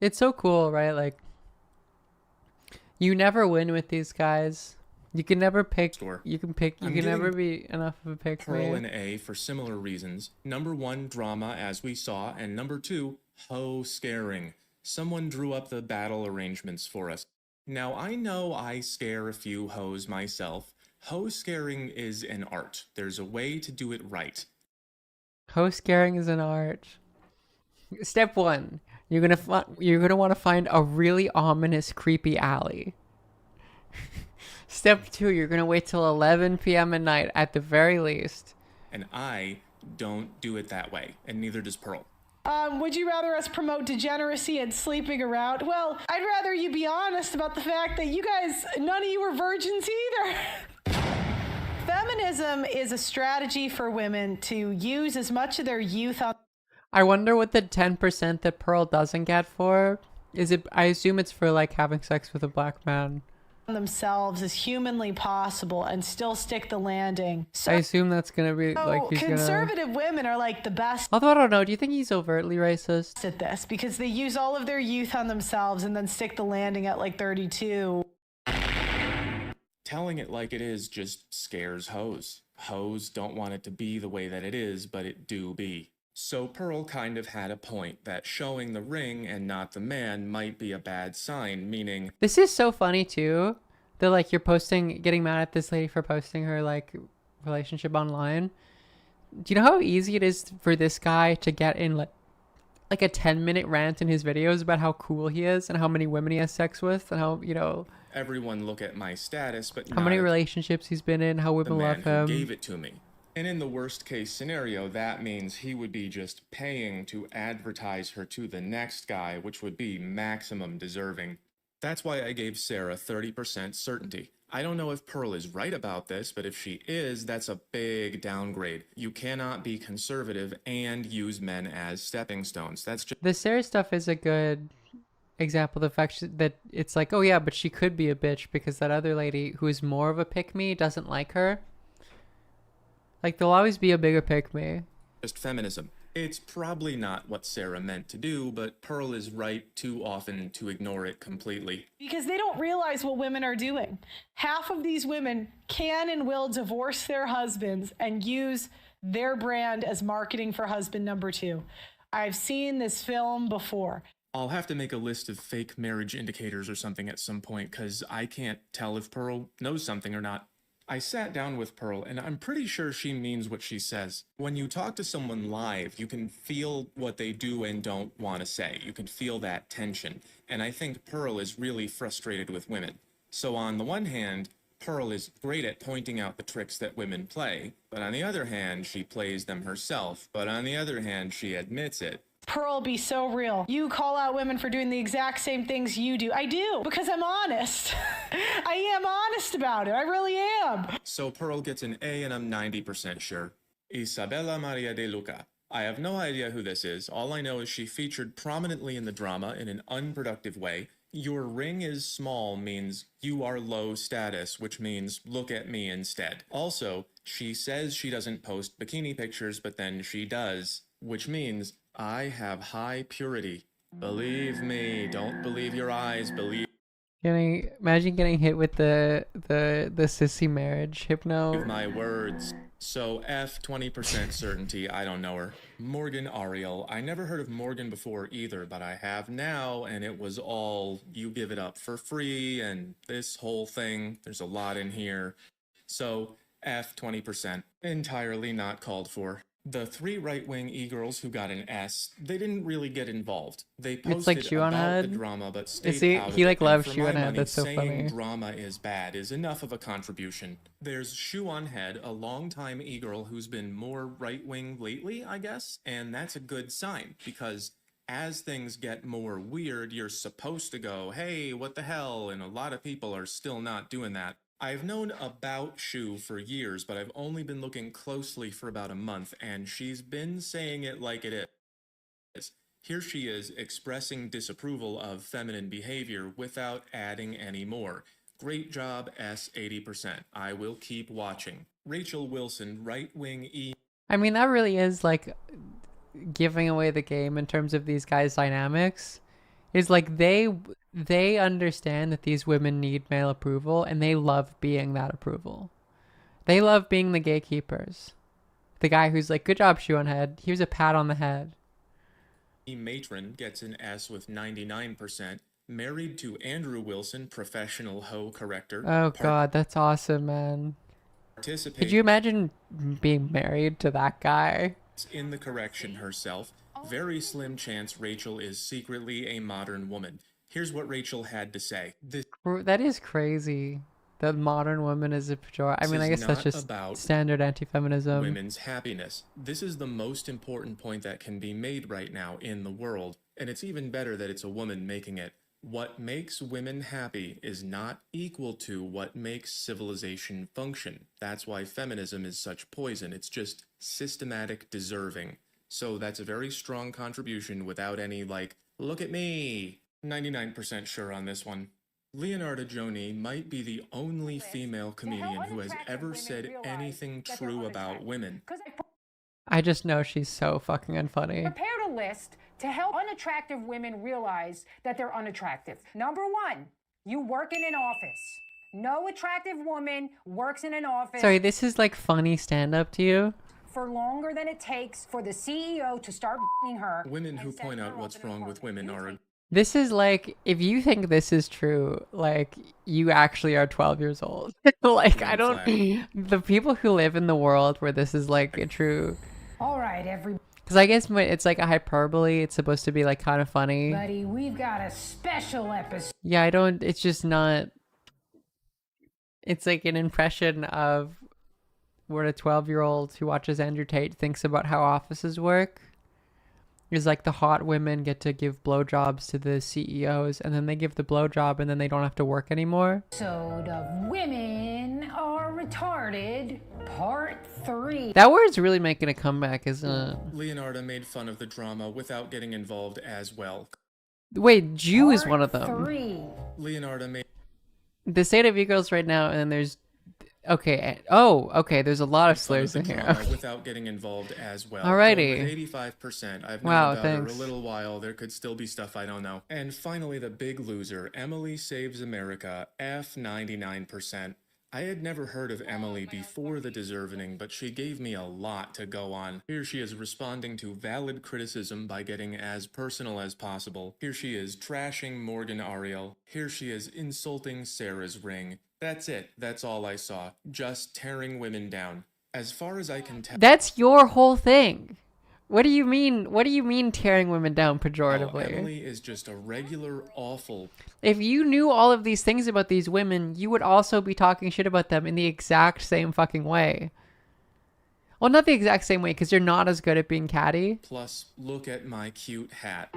It's so cool, right? Like, you never win with these guys. You can never pick. You can never be enough of a pick. Pearl and A for similar reasons. Number 1, drama, as we saw, and number 2, hoe scaring. Someone drew up the battle arrangements for us. Now, I know I scare a few hoes myself. Hoe scaring is an art. There's a way to do it right. Hoe scaring is an art. Step 1, you're gonna want to find a really ominous, creepy alley. Step 2, you're gonna wait till 11 p.m. at night at the very least. And I don't do it that way, and neither does Pearl. Would you rather us promote degeneracy and sleeping around? Well, I'd rather you be honest about the fact that you guys, none of you were virgins either. Feminism is a strategy for women to use as much of their youth on. I wonder what the 10% that Pearl doesn't get for. Is it? I assume it's for like having sex with a black man. Themselves as humanly possible and still stick the landing. So, I assume that's gonna be like he's conservative women are like the best. Although I don't know, do you think he's overtly racist at this because they use all of their youth on themselves and then stick the landing at like 32? Telling it like it is just scares hoes. Hoes don't want it to be the way that it is, but it do be. So Pearl kind of had a point that showing the ring and not the man might be a bad sign, meaning... This is so funny too. That like you're getting mad at this lady for posting her like relationship online. Do you know how easy it is for this guy to get in like a 10-minute rant in his videos about how cool he is and how many women he has sex with and how, you know... Everyone look at my status, but how many relationships he's been in, how women love him. Who gave it to me. And in the worst case scenario, that means he would be just paying to advertise her to the next guy, which would be maximum deserving. That's why I gave Sarah 30% certainty. I don't know if Pearl is right about this, but if she is, that's a big downgrade. You cannot be conservative and use men as stepping stones. That's just... The Sarah stuff is a good example of the fact that it's like, oh yeah, but she could be a bitch because that other lady who is more of a pick-me doesn't like her. Like, there'll always be a bigger pick-me. Just feminism. It's probably not what Sarah meant to do, but Pearl is right too often to ignore it completely. Because they don't realize what women are doing. Half of these women can and will divorce their husbands and use their brand as marketing for husband number 2. I've seen this film before. I'll have to make a list of fake marriage indicators or something at some point, because I can't tell if Pearl knows something or not. I sat down with Pearl, and I'm pretty sure she means what she says. When you talk to someone live, you can feel what they do and don't want to say. You can feel that tension. And I think Pearl is really frustrated with women. So on the one hand, Pearl is great at pointing out the tricks that women play, but on the other hand, she plays them herself. But on the other hand, she admits it. Pearl, be so real. You call out women for doing the exact same things you do. I do, because I'm honest. I am honest about it. I really am. So Pearl gets an A, and I'm 90% sure. Isabella Maria de Luca. I have no idea who this is. All I know is she featured prominently in the drama in an unproductive way. Your ring is small means you are low status, which means look at me instead. Also, she says she doesn't post bikini pictures, but then she does, which means I have high purity. Believe me, don't believe your eyes, believe... Imagine getting hit with the sissy marriage hypno. My words. So F, 20% certainty, I don't know her. Morgan Ariel. I never heard of Morgan before either, but I have now, and it was all you give it up for free, and this whole thing, there's a lot in here. So F, 20%. Entirely not called for. The 3 right-wing e-girls who got an S, they didn't really get involved. They posted about the drama, but stayed out of it. He like loves And Shoe for on my Head. money, That's so saying funny. drama is bad is enough of a contribution. There's Shoe on Head, a longtime e-girl who's been more right-wing lately, I guess, and that's a good sign, because as things get more weird, you're supposed to go, hey, what the hell, and a lot of people are still not doing that. I've known about Shu for years, but I've only been looking closely for about a month, and she's been saying it like it is. Here she is expressing disapproval of feminine behavior without adding any more. Great job, S 80%. I will keep watching. Rachel Wilson, right-wing E. I mean, that really is like giving away the game in terms of these guys' dynamics. Is like they understand that these women need male approval, and they love being that approval. They love being the gatekeepers. The guy who's like, good job, Shoe on Head. Here's a pat on the head. Matron gets an S with 99%. Married to Andrew Wilson, professional hoe corrector. Oh God, that's awesome, man. Could you imagine being married to that guy? In the correction herself. Very slim chance Rachel is secretly a modern woman. Here's what Rachel had to say. That is crazy. That modern woman is a pejorative. I mean, I guess that's just standard anti-feminism. Women's happiness. This is the most important point that can be made right now in the world, and it's even better that it's a woman making it. What makes women happy is not equal to what makes civilization function. That's why feminism is such poison. It's just systematic deserving. So that's a very strong contribution without any, like, look at me. 99% sure on this one. Leonardo Joni might be the only female comedian who has ever said anything true about women. I just know she's so fucking unfunny. Prepared a list to help unattractive women realize that they're unattractive. Number 1, you work in an office. No attractive woman works in an office. Sorry, this is like funny stand-up to you? for longer than it takes for the CEO to start her. Women who point out what's wrong with women are... This is like, if you think this is true, like, you actually are 12 years old. Like, I don't... The people who live in the world where this is, like, true... All right, everybody. Because I guess it's like a hyperbole. It's supposed to be, like, kind of funny. Buddy, we've got a special episode. Yeah, I don't... It's just not... It's like an impression of what a 12-year-old who watches Andrew Tate thinks about how offices work. Is like the hot women get to give blowjobs to the CEOs, and then they give the blowjob, and then they don't have to work anymore. Episode of Women Are Retarded, Part 3. That word's really making a comeback, isn't it? Leonardo made fun of the drama without getting involved as well. Wait, Jew is one of them. 3. Leonardo made... The state of e-girls right now, and then there's... Okay. Oh, okay. There's a lot of slurs in here. Without getting involved as well. Alrighty. 85%. I've known about thanks. her a little while. There could still be stuff I don't know. And finally, the big loser, Emily Saves America, F 99%. I had never heard of Emily before the deserving, but she gave me a lot to go on. Here she is responding to valid criticism by getting as personal as possible. Here she is trashing Morgan Ariel. Here she is insulting Sarah's ring. That's it. That's all I saw. Just tearing women down. As far as I can tell... That's your whole thing. What do you mean? What do you mean tearing women down pejoratively? Emily is just a regular awful... If you knew all of these things about these women, you would also be talking shit about them in the exact same fucking way. Well, not the exact same way, because you're not as good at being catty. Plus, look at my cute hat.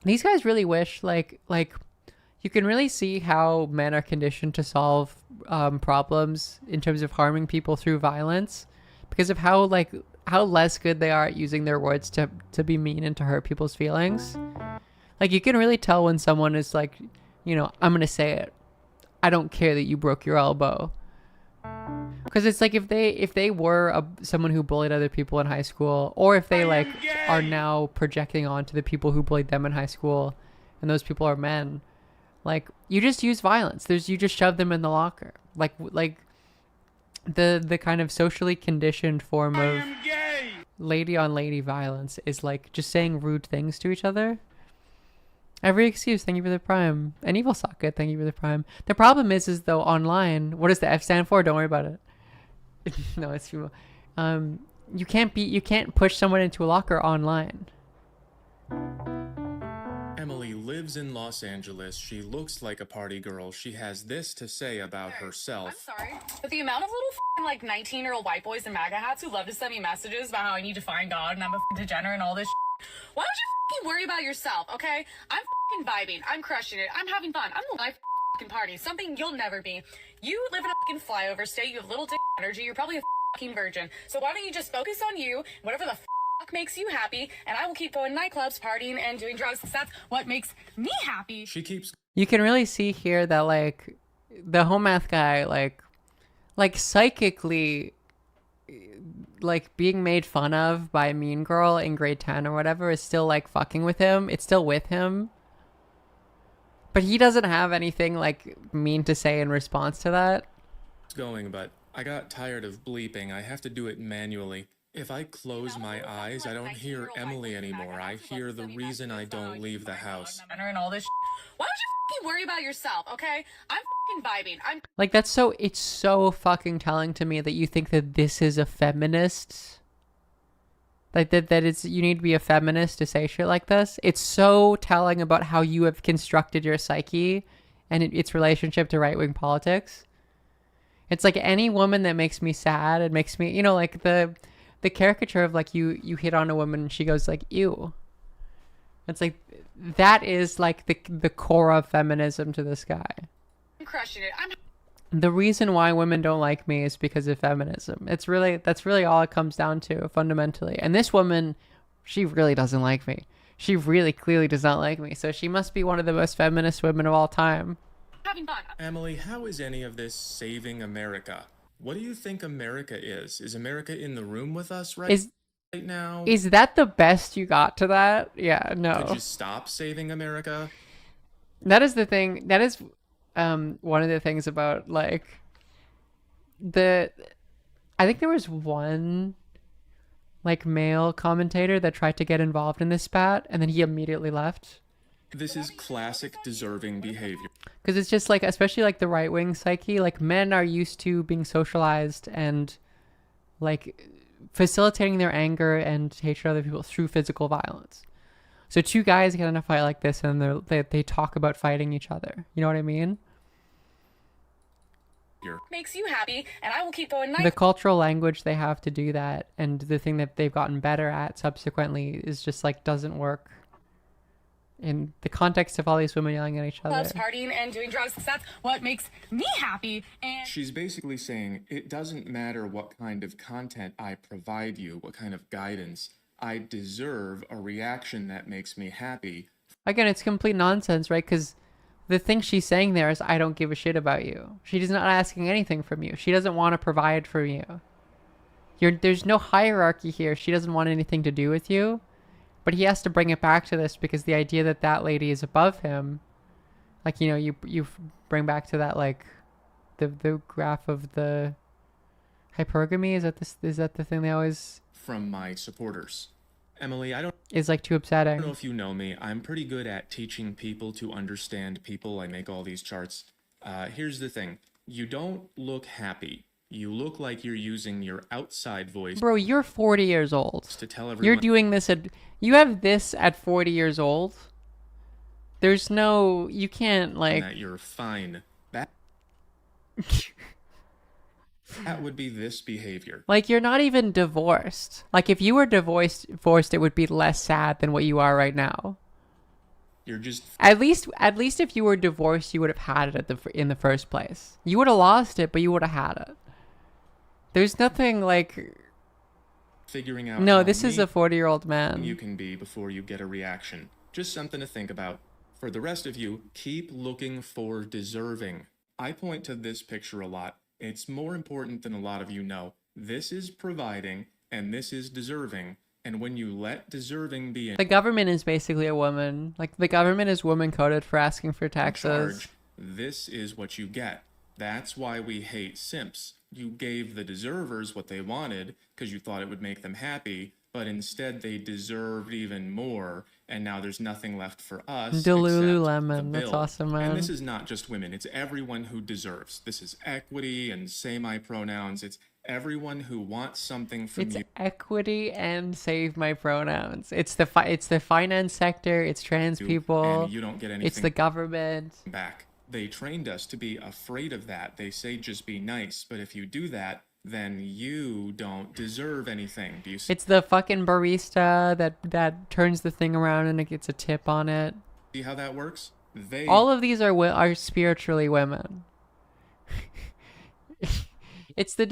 These guys really wish, like... You can really see how men are conditioned to solve problems in terms of harming people through violence because of how less good they are at using their words to be mean and to hurt people's feelings. Like, you can really tell when someone is like, you know, I'm going to say it. I don't care that you broke your elbow. Because it's like if they were someone who bullied other people in high school, or if they like are now projecting onto the people who bullied them in high school and those people are men, like, you just use violence. You just shove them in the locker. Like the kind of socially conditioned form of lady on lady violence is like just saying rude things to each other. Every excuse, thank you for the prime. An evil socket, thank you for the prime. The problem is though online, what does the F stand for? Don't worry about it. No, it's female. You can't push someone into a locker online. Emily lives in Los Angeles. She looks like a party girl. She has this to say about herself. I'm sorry, but the amount of little like 19-year-old white boys in MAGA hats who love to send me messages about how I need to find God and I'm a degenerate and all this why don't you worry about yourself, okay? I'm vibing. I'm crushing it. I'm having fun. I'm the life party. Something you'll never be. You live in a flyover state. You have little dick energy. You're probably a virgin. So why don't you just focus on you, whatever the makes you happy, and I will keep going to nightclubs, partying, and doing drugs, because that's what makes me happy. She keeps... You can really see here that, like, the home math guy, like psychically, like, being made fun of by a mean girl in grade 10 or whatever is still, like, fucking with him. It's still with him. But he doesn't have anything, like, mean to say in response to that. It's going, but I got tired of bleeping. I have to do it manually. If I close my eyes, I don't hear Emily anymore. I hear the reason I don't leave the house. And all this why don't you worry about yourself, okay? I'm vibing. Like, it's so fucking telling to me that you think that this is a feminist. Like, that it's, you need to be a feminist to say shit like this. It's so telling about how you have constructed your psyche and its relationship to right-wing politics. It's like any woman that makes me sad, it makes me, you know, like the caricature of like you hit on a woman and she goes like, ew. It's like, that is like the core of feminism to this guy. I'm crushing it. The reason why women don't like me is because of feminism. That's really all it comes down to fundamentally. And this woman, she really doesn't like me. She really clearly does not like me. So she must be one of the most feminist women of all time. Having fun. Emily, how is any of this saving America? What do you think America is? Is America in the room with us right now? Is that the best you got to that? Yeah, no. Could you stop saving America? That is the thing. That is one of the things about, like, I think there was one like male commentator that tried to get involved in this spat, and then he immediately left. This is classic deserving behavior. Because it's just like, especially like the right-wing psyche, like men are used to being socialized and like facilitating their anger and hatred of other people through physical violence. So two guys get in a fight like this and they talk about fighting each other. You know what I mean? Makes you happy, and I will keep going nice. The cultural language they have to do that, and the thing that they've gotten better at subsequently is just like doesn't work in the context of all these women yelling at each other. Loves partying and doing drugs. That's what makes me happy. And she's basically saying it doesn't matter what kind of content I provide you, what kind of guidance. I deserve a reaction that makes me happy. Again, it's complete nonsense, right? Because the thing she's saying there is, I don't give a shit about you. She's not asking anything from you. She doesn't want to provide for you. There's no hierarchy here. She doesn't want anything to do with you. But he has to bring it back to this because the idea that that lady is above him, like, you know, you bring back to that, like, the graph of the hypergamy. Is that the thing they always... From my supporters. Emily, is like too upsetting. I don't know if you know me. I'm pretty good at teaching people to understand people. I make all these charts. Here's the thing. You don't look happy. You look like you're using your outside voice. Bro, you're 40 years old. To tell everyone. You're doing this you have this at 40 years old. There's no, you can't like. That you're fine. That would be this behavior. Like, you're not even divorced. Like, if you were divorced, it would be less sad than what you are right now. You're just... At least if you were divorced, you would have had it in the first place. You would have lost it, but you would have had it. There's nothing, like... Figuring out... No, this is a 40-year-old man. You can be before you get a reaction. Just something to think about. For the rest of you, keep looking for deserving. I point to this picture a lot. It's more important than a lot of you know. This is providing, and this is deserving. And when you let deserving be in... The government is basically a woman. Like, the government is woman-coded for asking for taxes. This is what you get. That's why we hate simps. You gave the deservers what they wanted because you thought it would make them happy, but instead they deserved even more, and now there's nothing left for us. Lululemon, that's awesome, man. And this is not just women, it's everyone who deserves. This is equity and say my pronouns. It's everyone who wants something from you. It's equity and save my pronouns. It's the finance sector, it's trans people. And you don't get anything. It's the government. Back. They trained us to be afraid of that. They say just be nice, but if you do that, then you don't deserve anything. Do you see? It's the fucking barista that turns the thing around and it gets a tip on it. See how that works? All of these are spiritually women. It's the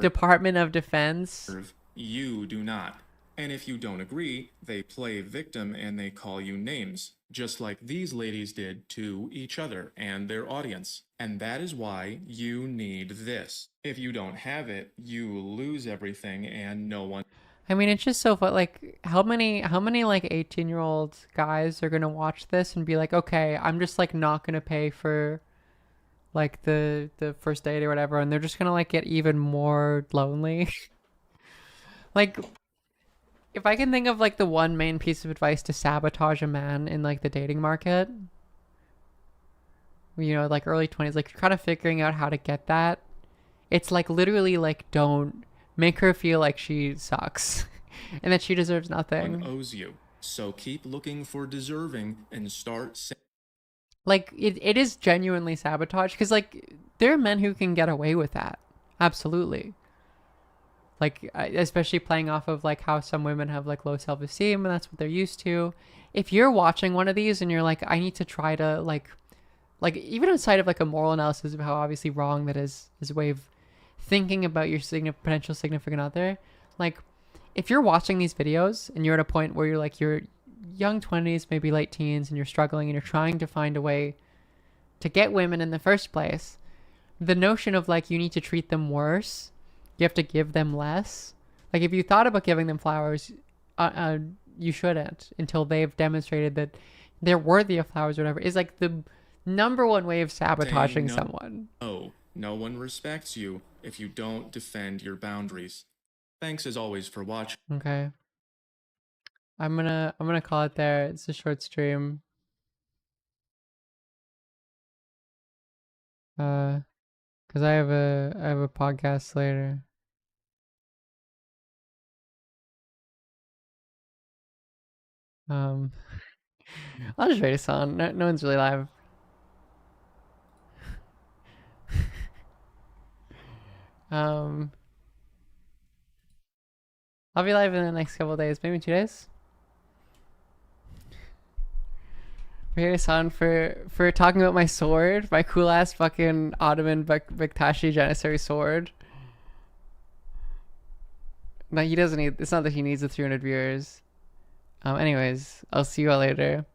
Department of Defense. You do not. And if you don't agree, they play victim and they call you names, just like these ladies did to each other and their audience. And that is why you need this. If you don't have it, you lose everything and no one... I mean, it's just so fun. Like, how many like 18-year-old guys are gonna watch this and be like, okay, I'm just like not gonna pay for like the first date or whatever, and they're just gonna like get even more lonely. Like, if I can think of like the one main piece of advice to sabotage a man in like the dating market, you know, like early 20s, like kind of figuring out how to get that, it's like literally like don't make her feel like she sucks and that she deserves nothing. One owes you. So keep looking for deserving and start saying... Like, it is genuinely sabotage, because like there are men who can get away with that. Absolutely. Like, especially playing off of like how some women have like low self-esteem and that's what they're used to. If you're watching one of these and you're like, I need to try to like even outside of like a moral analysis of how obviously wrong that is a way of thinking about your potential significant other, like if you're watching these videos and you're at a point where you're like you're young 20s, maybe late teens, and you're struggling and you're trying to find a way to get women in the first place, the notion of like you need to treat them worse, you have to give them less. Like if you thought about giving them flowers, you shouldn't until they've demonstrated that they're worthy of flowers or whatever, is like the number one way of sabotaging someone. Oh, No one respects you if you don't defend your boundaries. Thanks as always for watching. Okay. I'm gonna call it there. It's a short stream. Cause I have a podcast later. I'll just rate a song. No one's really live. I'll be live in the next couple of days, maybe 2 days. Rate a song for talking about my sword, my cool ass fucking Ottoman Bektashi Janissary sword. No, he doesn't need. It's not that he needs the 300 viewers. Anyways, I'll see you all later.